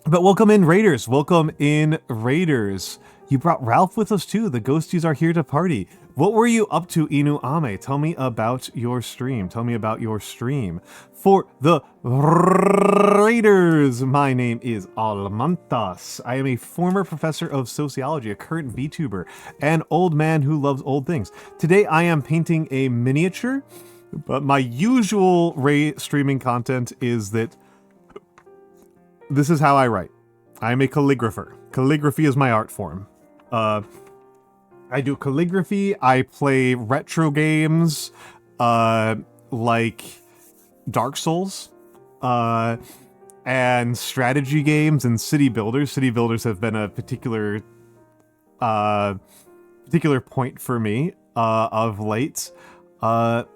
But welcome in, Raiders. Welcome in, Raiders. You brought Ralph with us too. The ghosties are here to party. What were you up to, Inu Ame? Tell me about your stream. Tell me about your stream. For the Raiders, my name is Almantas. I am a former professor of sociology, a current VTuber, an old man who loves old things. Today I am painting a miniature, but my usual streaming content is that this is how I write. I'm a calligrapher. Calligraphy is my art form. I do calligraphy, I play retro games, like Dark Souls, and strategy games and city builders. City builders have been a particular point for me, of late. You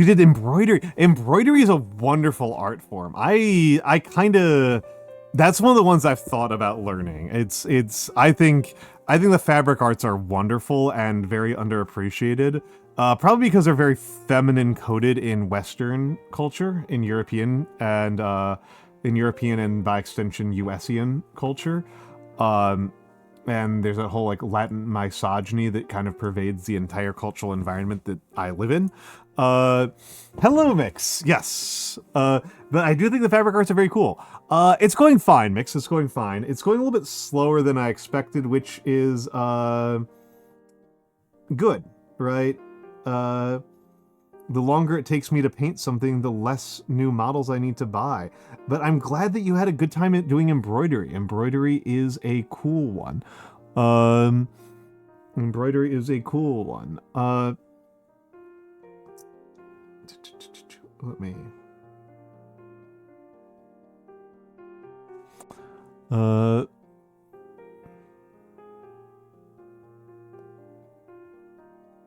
did embroidery. Embroidery is a wonderful art form. I kind of... That's one of the ones I've thought about learning. I think the fabric arts are wonderful and very underappreciated. Probably because they're very feminine coded in Western culture, in European and by extension USian culture. And there's a whole like Latin misogyny that kind of pervades the entire cultural environment that I live in. Hello, Mix. Yes. But I do think the fabric arts are very cool. It's going fine, Mix. It's going fine. It's going a little bit slower than I expected, which is, good, right? The longer it takes me to paint something, the less new models I need to buy. But I'm glad that you had a good time at doing embroidery. Embroidery is a cool one. Embroidery is a cool one. Let me...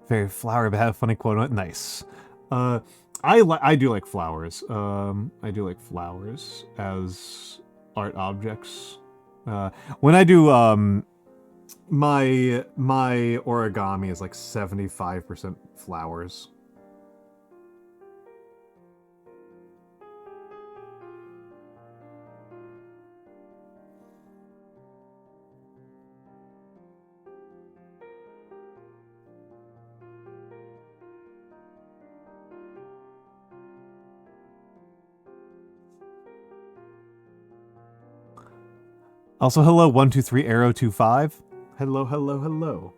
Very flowery, but have a funny quote on it. Nice. I do like flowers. I do like flowers as art objects. When I do, my origami is like 75% flowers. Also, hello, 123 Arrow 25. Hello, hello, hello.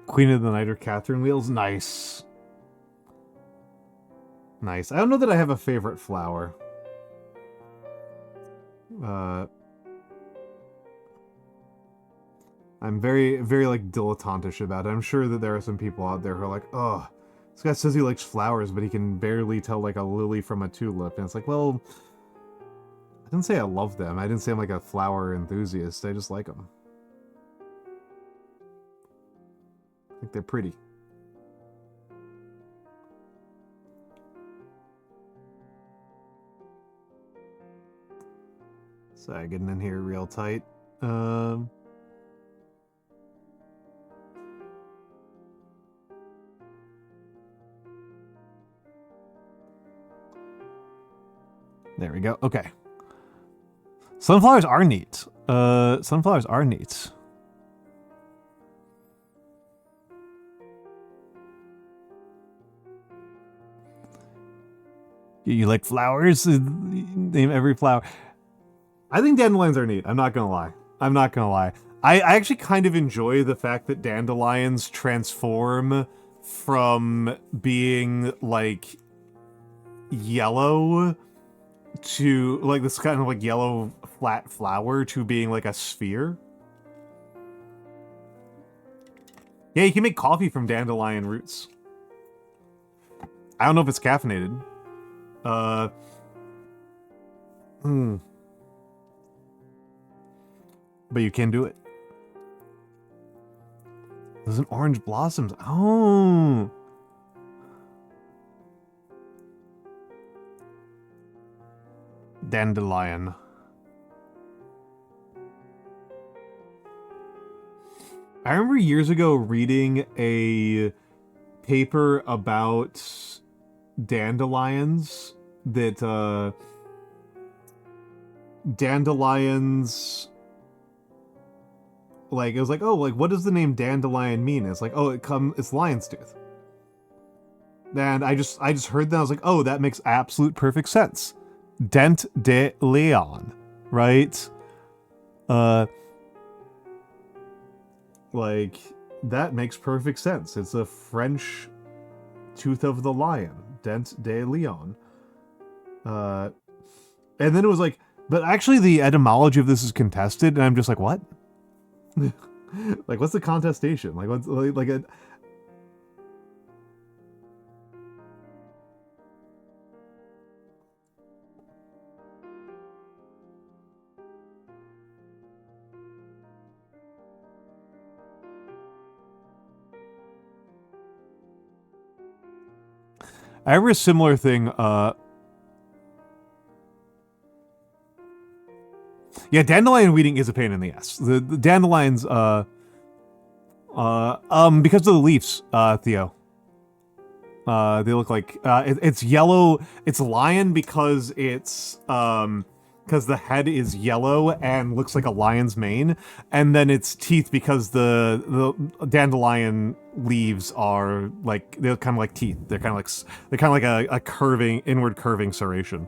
Queen of the Night or Catherine Wheels? Nice. Nice. I don't know that I have a favorite flower. I'm very, very, like, dilettantish about it. I'm sure that there are some people out there who are like, oh, this guy says he likes flowers, but he can barely tell, like, a lily from a tulip. And it's like, well, I didn't say I love them. I didn't say I'm, like, a flower enthusiast. I just like them. I think they're pretty. Sorry, getting in here real tight. There we go. Okay. Sunflowers are neat. Sunflowers are neat. You like flowers? Name every flower. I think dandelions are neat. I'm not gonna lie. I'm not gonna lie. I actually kind of enjoy the fact that dandelions transform from being like yellow to like this kind of like yellow flat flower to being like a sphere. Yeah, you can make coffee from dandelion roots. I don't know if it's caffeinated. But you can do it. Those are orange blossoms. Oh. Dandelion. I remember years ago reading a paper about dandelions that dandelions, like, it was like, oh, like, what does the name dandelion mean? It's like, oh, it's lion's tooth. And I just heard that, I was like, oh, that makes absolute perfect sense. Dent de Leon, right? Like, that makes perfect sense. It's a French tooth of the lion, Dent de Leon. And then it was like, but actually the etymology of this is contested, and I'm just like, what? Like, what's the contestation? Like, what's like a... I have a similar thing, yeah, dandelion weeding is a pain in the ass. The dandelions, because of the leaves, Theo. They look like, it's yellow. It's lion because it's, because the head is yellow and looks like a lion's mane, and then it's teeth because the dandelion leaves are like, they're kind of like teeth. They're kind of like a curving, inward curving serration.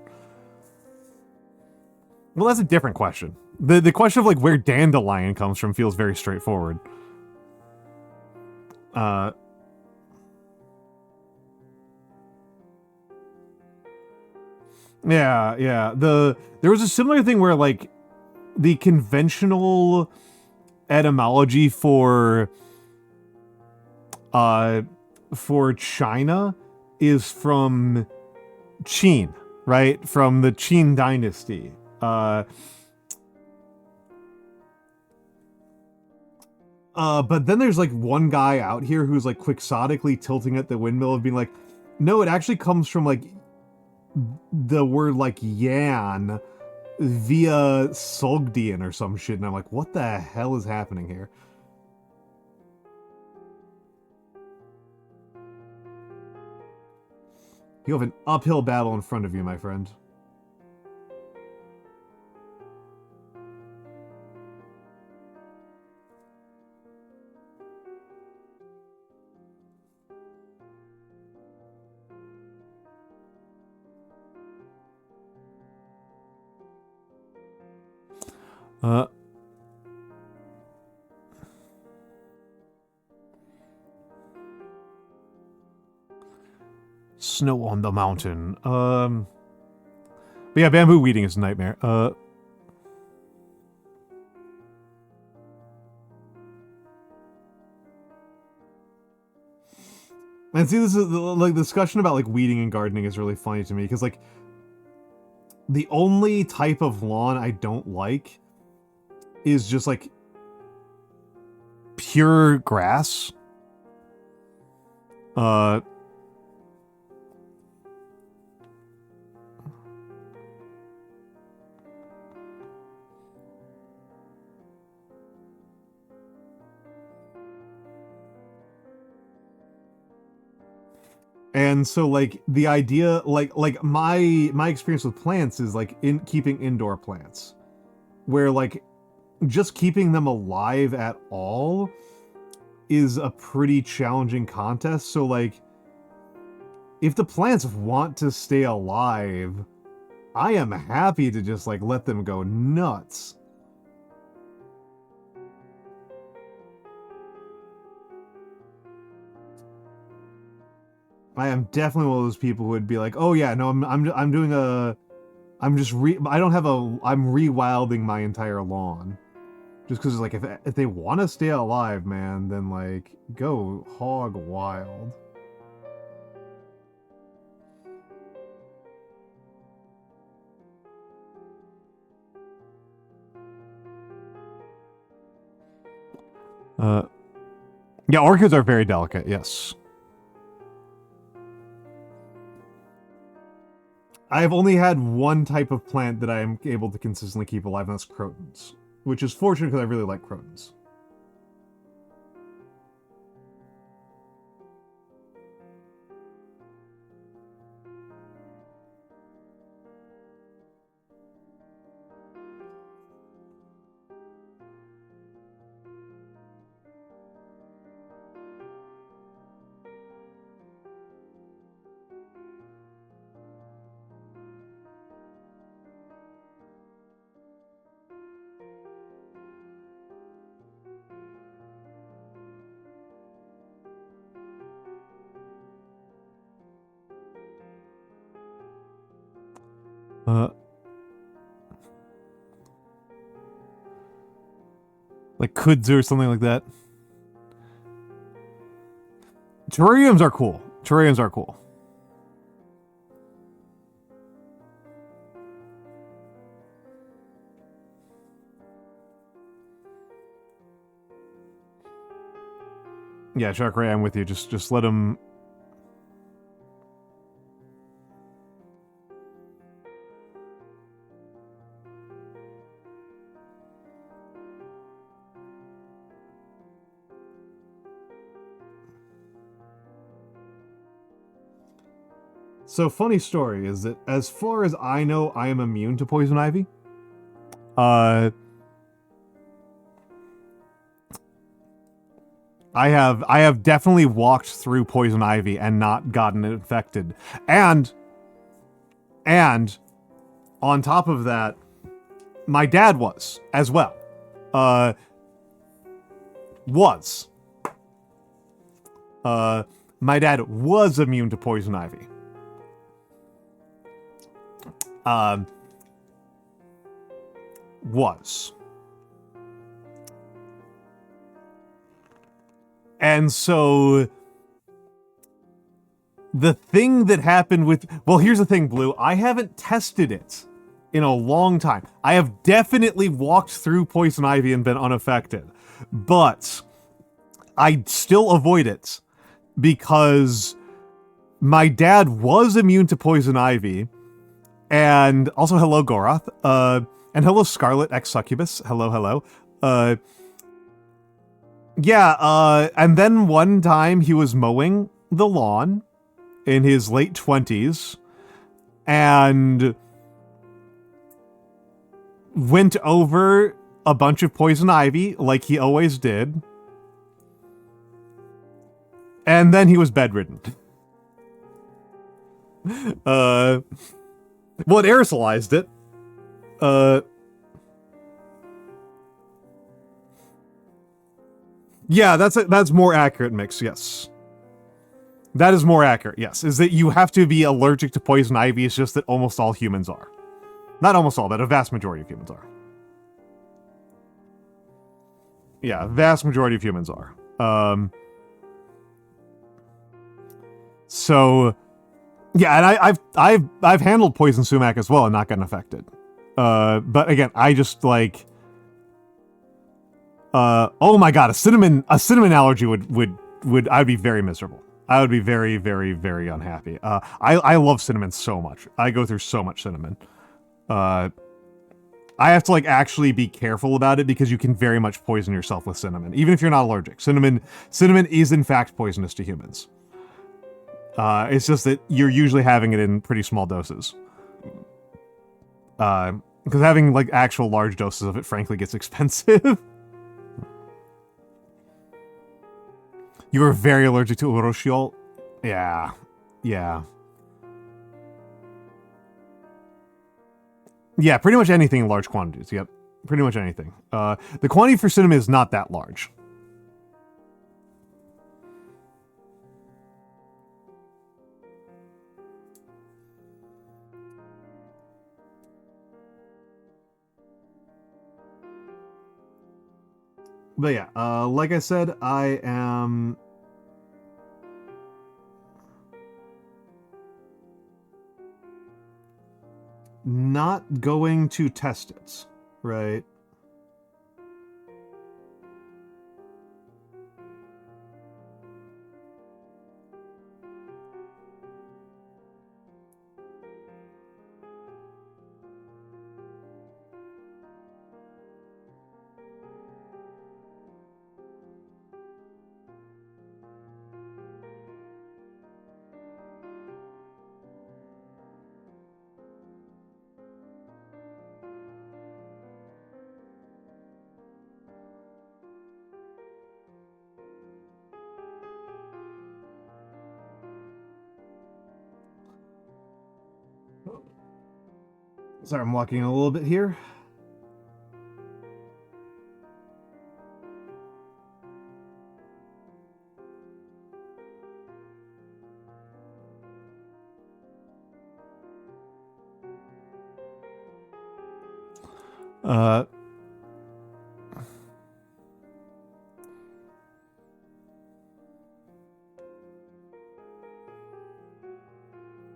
Well, that's a different question. The question of like where dandelion comes from feels very straightforward. Yeah. There was a similar thing where like the conventional etymology for China is from Qin, right? From the Qin dynasty. But then there's like one guy out here who's like quixotically tilting at the windmill of being like, no, it actually comes from like the word like yan via Sogdian or some shit. And I'm like, what the hell is happening here? You have an uphill battle in front of you, my friend. Snow on the mountain. But yeah, bamboo weeding is a nightmare. And see, this is like the discussion about like weeding and gardening is really funny to me because like the only type of lawn I don't like is just like pure grass. And so like the idea, like my experience with plants is like in keeping indoor plants, where like just keeping them alive at all is a pretty challenging contest. So like if the plants want to stay alive, I am happy to just like let them go nuts. I am definitely one of those people who would be like, oh yeah, no, I'm doing a, I'm rewilding my entire lawn. Just because, like, if they want to stay alive, man, then, like, go hog wild. Yeah, orchids are very delicate, yes. I've only had one type of plant that I am able to consistently keep alive, and that's crotons. Which is fortunate because I really like crotons. Like kudzu or something like that. Terrariums are cool. Terrariums are cool. Yeah, Chakray, I'm with you. Just let him. So, funny story is that as far as I know, I am immune to poison ivy. I have definitely walked through poison ivy and not gotten infected. And on top of that, my dad was as well. My dad was immune to poison ivy. Was. And so the thing that happened with, well, here's the thing, Blue, I haven't tested it in a long time. I have definitely walked through poison ivy and been unaffected, but I still avoid it because my dad was immune to poison ivy. And also, hello, Goroth. And hello, Scarlet X Succubus. Hello. And then one time he was mowing the lawn in his late 20s and went over a bunch of poison ivy like he always did. And then he was bedridden. Well, it aerosolized it. Yeah, that's more accurate, Mix, yes. That is more accurate, yes. Is that you have to be allergic to poison ivy, it's just that almost all humans are. Not almost all, but a vast majority of humans are. Yeah, vast majority of humans are. So... yeah, and I've handled poison sumac as well and not gotten affected. But again, I just like, oh my god, a cinnamon allergy I'd be very miserable. I would be very, very, very unhappy. I love cinnamon so much. I go through so much cinnamon. I have to like actually be careful about it because you can very much poison yourself with cinnamon, even if you're not allergic. Cinnamon is in fact poisonous to humans. It's just that you're usually having it in pretty small doses. Because having like actual large doses of it, frankly, gets expensive. You are very allergic to uroshiol? Yeah. Yeah. Yeah, pretty much anything in large quantities. Yep. Pretty much anything. The quantity for cinnamon is not that large. But yeah, like I said, I am not going to test it, right? Sorry, I'm walking a little bit here.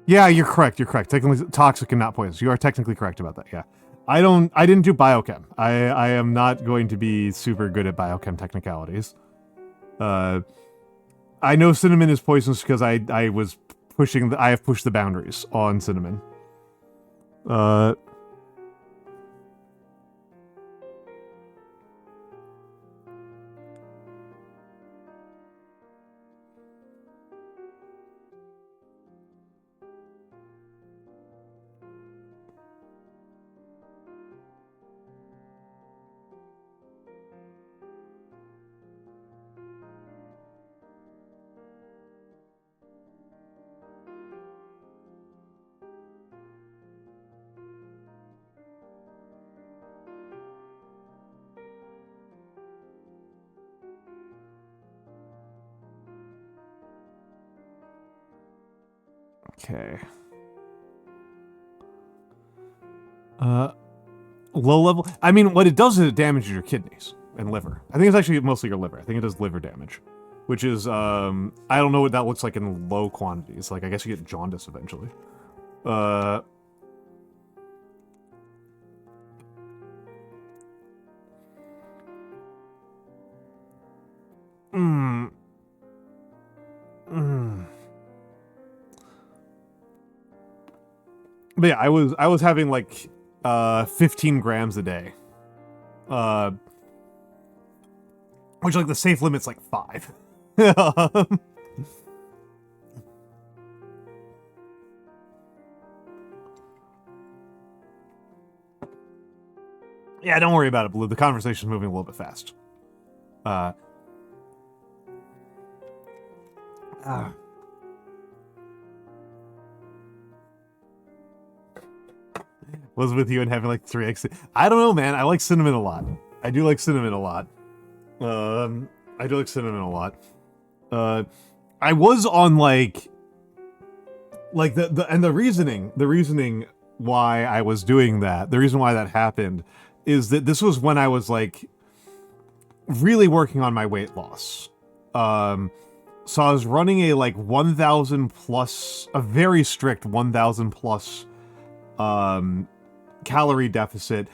Yeah, you're correct. You're correct. Technically toxic and not poisonous. You are technically correct about that. Yeah. I didn't do biochem. I am not going to be super good at biochem technicalities. I know cinnamon is poisonous because I have pushed the boundaries on cinnamon. Okay. Low level. I mean, what it does is it damages your kidneys and liver. I think it's actually mostly your liver. I think it does liver damage, which is I don't know what that looks like in low quantities. Like I guess you get jaundice eventually. But yeah, I was having like 15 grams a day. Which like the safe limit's like 5. Yeah, don't worry about it, Blue. The conversation's moving a little bit fast. Was with you and having like 3x. I don't know, man. I like cinnamon a lot. I do like cinnamon a lot. I do like cinnamon a lot. I was on like the reasoning why I was doing that, the reason why that happened is that this was when I was like really working on my weight loss. So I was running a like 1,000 plus, a very strict 1,000 plus calorie deficit,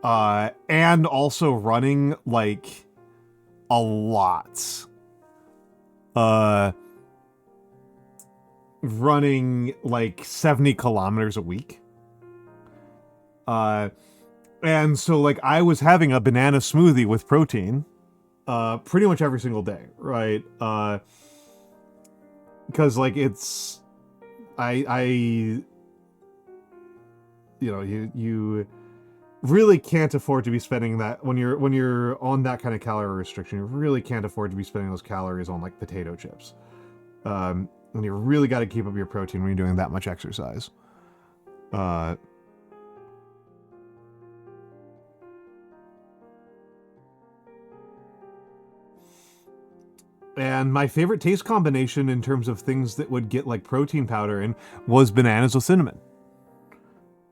and also running like a lot. Running like 70 kilometers a week. And so like I was having a banana smoothie with protein pretty much every single day, right? because like it's, I, you know, you really can't afford to be spending that when you're on that kind of calorie restriction. You really can't afford to be spending those calories on like potato chips. And you really got to keep up your protein when you're doing that much exercise. And my favorite taste combination in terms of things that would get like protein powder in was bananas with cinnamon.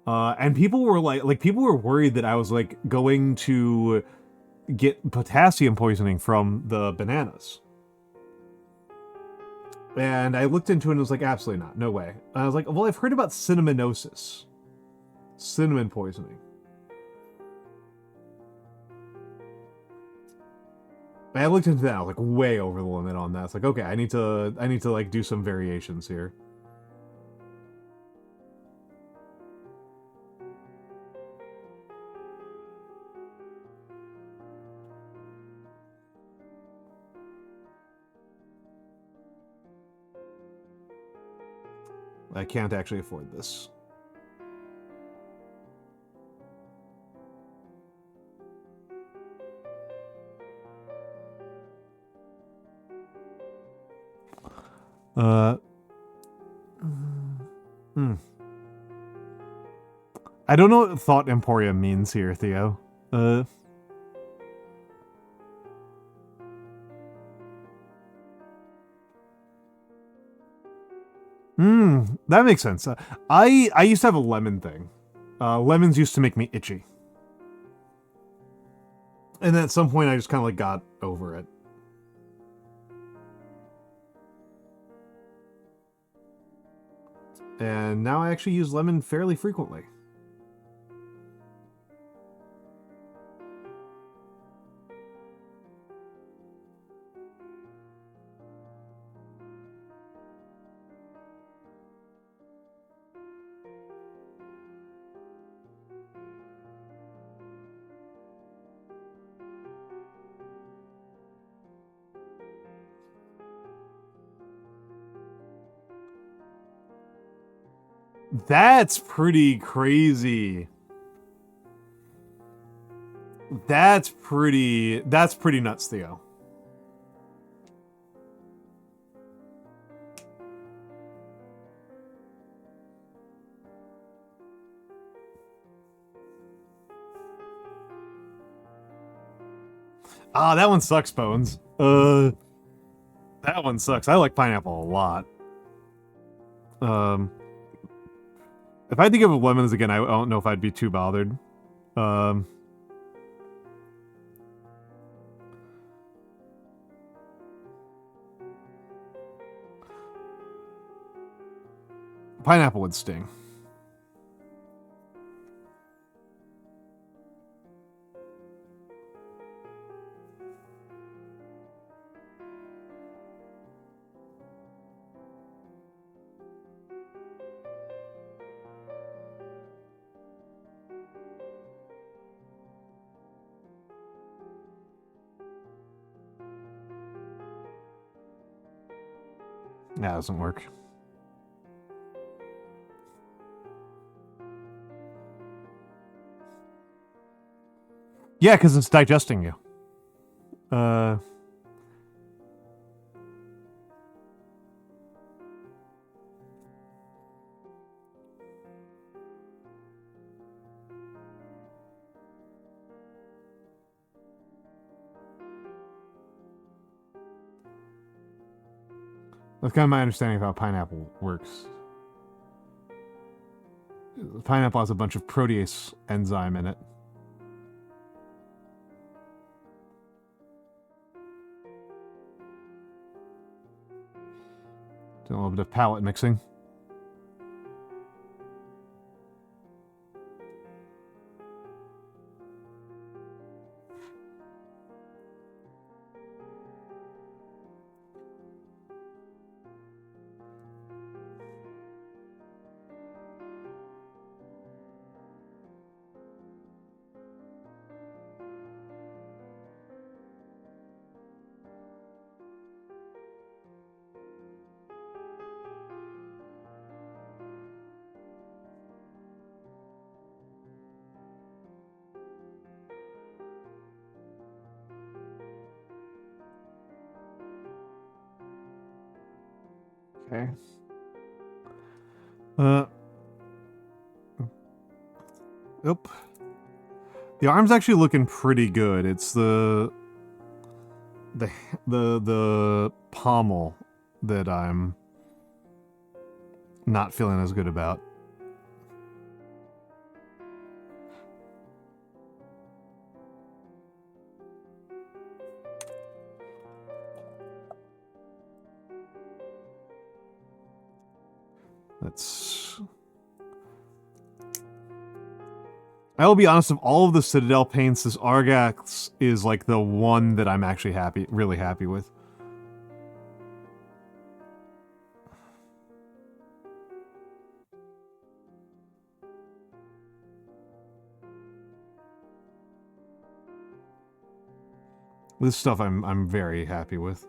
And people were people were worried that I was like going to get potassium poisoning from the bananas. And I looked into it and was like, absolutely not, no way. And I was like, well, I've heard about cinnaminosis, cinnamon poisoning. I looked into that. I was like way over the limit on that. It's like, okay, I need to like do some variations here. I can't actually afford this. I don't know what Thought Emporium means here, Theo. That makes sense. I used to have a lemon thing. Lemons used to make me itchy. And then at some point I just kind of like got over it. And now I actually use lemon fairly frequently. That's pretty crazy. That's pretty nuts, Theo. Ah, that one sucks, Bones. That one sucks. I like pineapple a lot. If I had to give it lemons again, I don't know if I'd be too bothered. Pineapple would sting. That doesn't work. Yeah, because it's digesting you. That's kind of my understanding of how pineapple works. Pineapple has a bunch of protease enzyme in it. Doing a little bit of palate mixing. Okay. Oop. The arm's actually looking pretty good. It's the pommel that I'm not feeling as good about. I will be honest, of all of the Citadel paints, this Argax is like the one that I'm actually really happy with. This stuff I'm very happy with.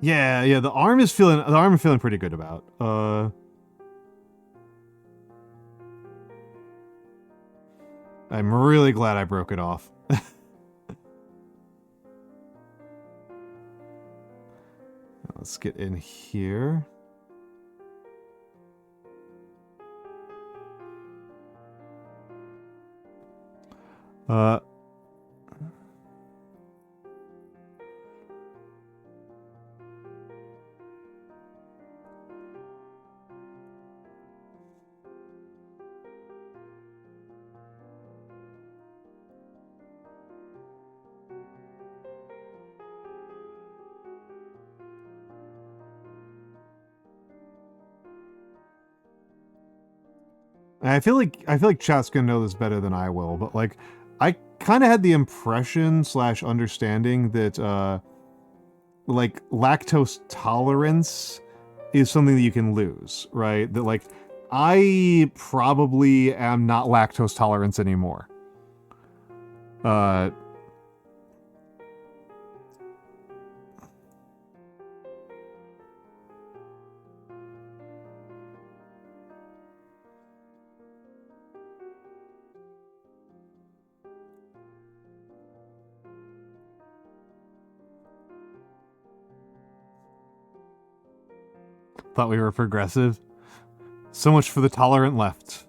Yeah, the arm is feeling pretty good about. I'm really glad I broke it off. Let's get in here. I feel like chat's gonna know this better than I will, but like I kind of had the impression / understanding that like lactose tolerance is something that you can lose, right? That like I probably am not lactose tolerant anymore. Thought we were progressive. So much for the tolerant left.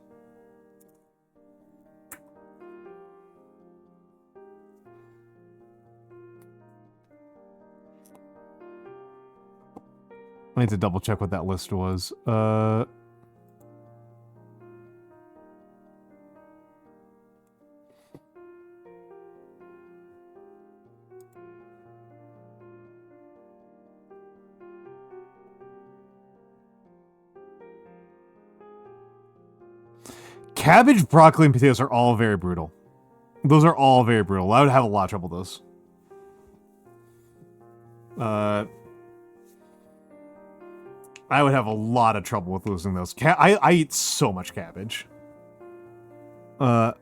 I need to double check what that list was. Cabbage, broccoli, and potatoes are all very brutal. Those are all very brutal. I would have a lot of trouble with those. I would have a lot of trouble with losing those. I eat so much cabbage. I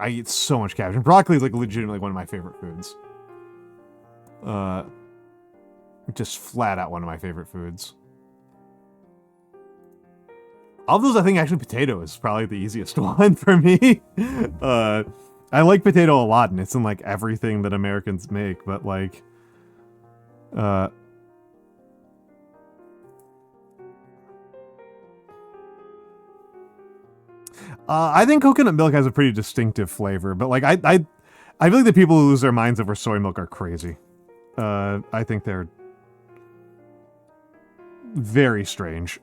eat so much cabbage. And broccoli is like legitimately one of my favorite foods. Just flat out one of my favorite foods. Of those, I think actually potato is probably the easiest one for me. I like potato a lot, and it's in like everything that Americans make, but like, I think coconut milk has a pretty distinctive flavor, but like I feel like the people who lose their minds over soy milk are crazy. I think they're very strange.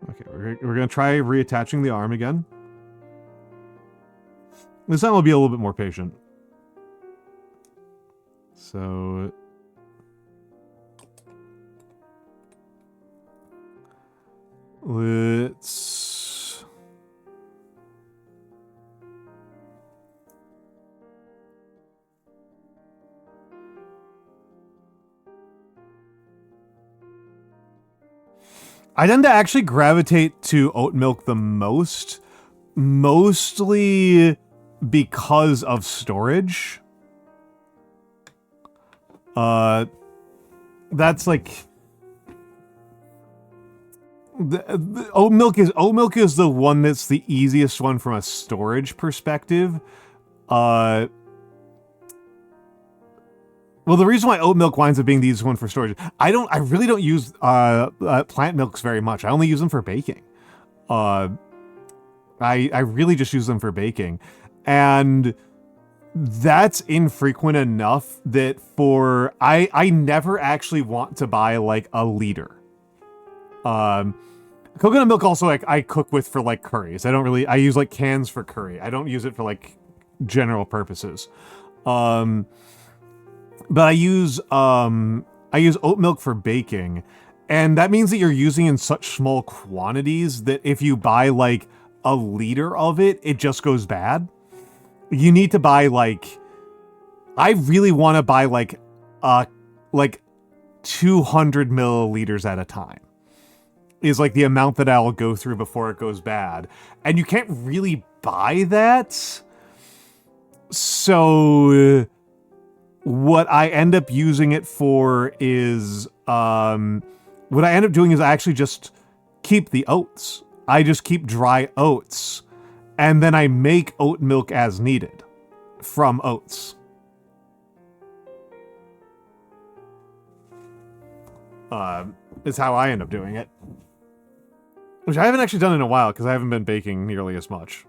Okay, we're gonna try reattaching the arm again. This time I'll be a little bit more patient. So... let's... I tend to actually gravitate to oat milk the most, mostly because of storage. That's like the oat milk is the one that's the easiest one from a storage perspective. Well, the reason why oat milk winds up being the easiest one for storage, I really don't use plant milks very much. I only use them for baking. I really just use them for baking, and that's infrequent enough that I never actually want to buy like a liter. Coconut milk also I cook with for like curries. I use like cans for curry. I don't use it for like general purposes. But I use oat milk for baking, and that means that you're using in such small quantities that if you buy like a liter of it, it just goes bad. You need to buy like, I really want to buy like 200 milliliters at a time is like the amount that I'll go through before it goes bad. And you can't really buy that. So what I end up using it for is, what I end up doing is I actually just keep the oats. I just keep dry oats. And then I make oat milk as needed from oats. Is how I end up doing it. Which I haven't actually done in a while because I haven't been baking nearly as much.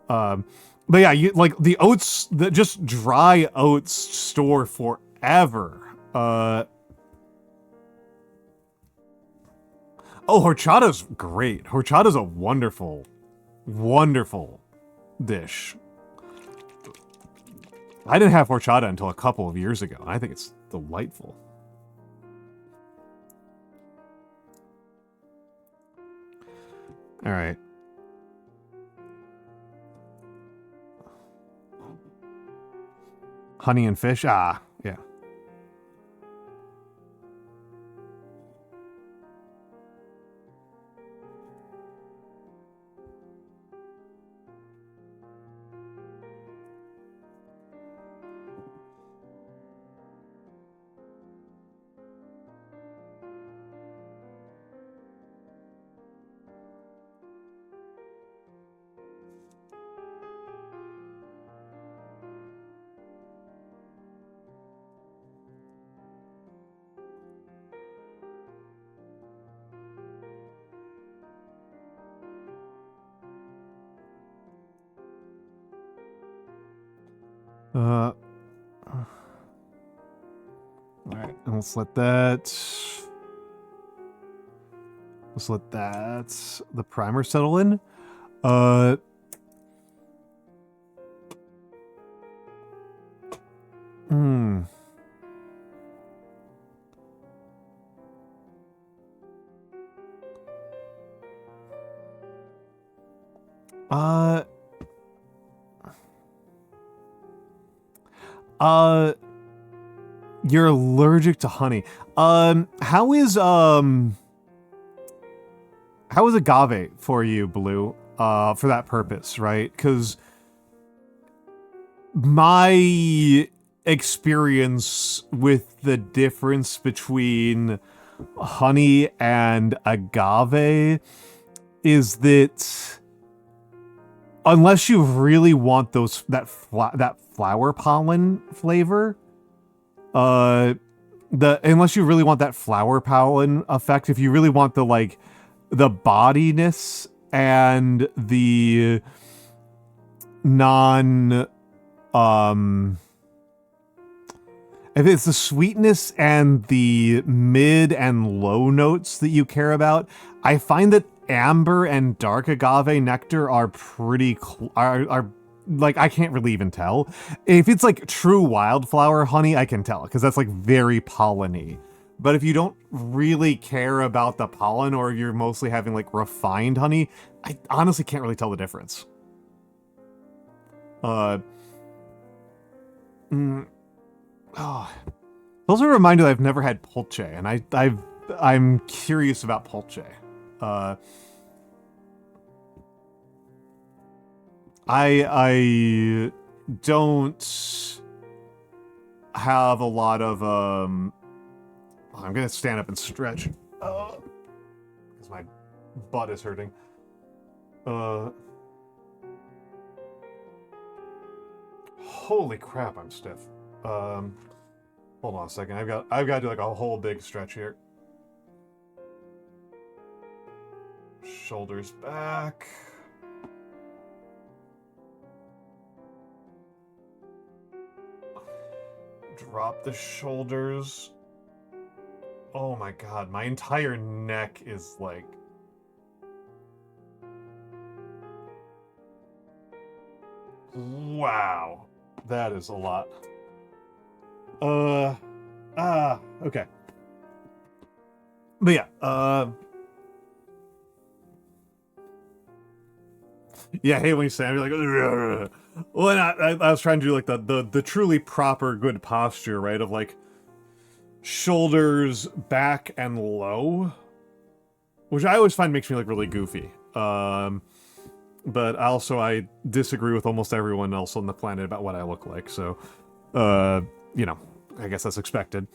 But yeah, like the oats, just dry oats store forever. Oh, horchata's great. Horchata's a wonderful, wonderful dish. I didn't have horchata until a couple of years ago, and I think it's delightful. All right. Honey and fish? Ah, yeah. Alright, let's let the primer settle in. You're allergic to honey. How is agave for you, Blue? For that purpose, right? Because my experience with the difference between honey and agave is that unless you really want that flower pollen flavor, unless you really want that flower pollen effect, if you really want the bodiness and the if it's the sweetness and the mid and low notes that you care about, I find that amber and dark agave nectar are pretty are like, I can't really even tell. If it's like true wildflower honey, I can tell, because that's like very pollen-y. But if you don't really care about the pollen, or you're mostly having like refined honey, I honestly can't really tell the difference. Oh. Also a reminder that I've never had pulce, and I'm curious about pulce. I don't have a lot of I'm gonna stand up and stretch because my butt is hurting. Holy crap, I'm stiff. Hold on a second. I've got to do like a whole big stretch here. Shoulders back. Drop the shoulders. Oh my god, my entire neck is like... Wow. That is a lot. Okay. But yeah, yeah, I hate when you say it, I'm like, ugh. Well, and I was trying to do like the truly proper good posture, right? Of like shoulders back and low, which I always find makes me like really goofy. But also I disagree with almost everyone else on the planet about what I look like. So, you know, I guess that's expected.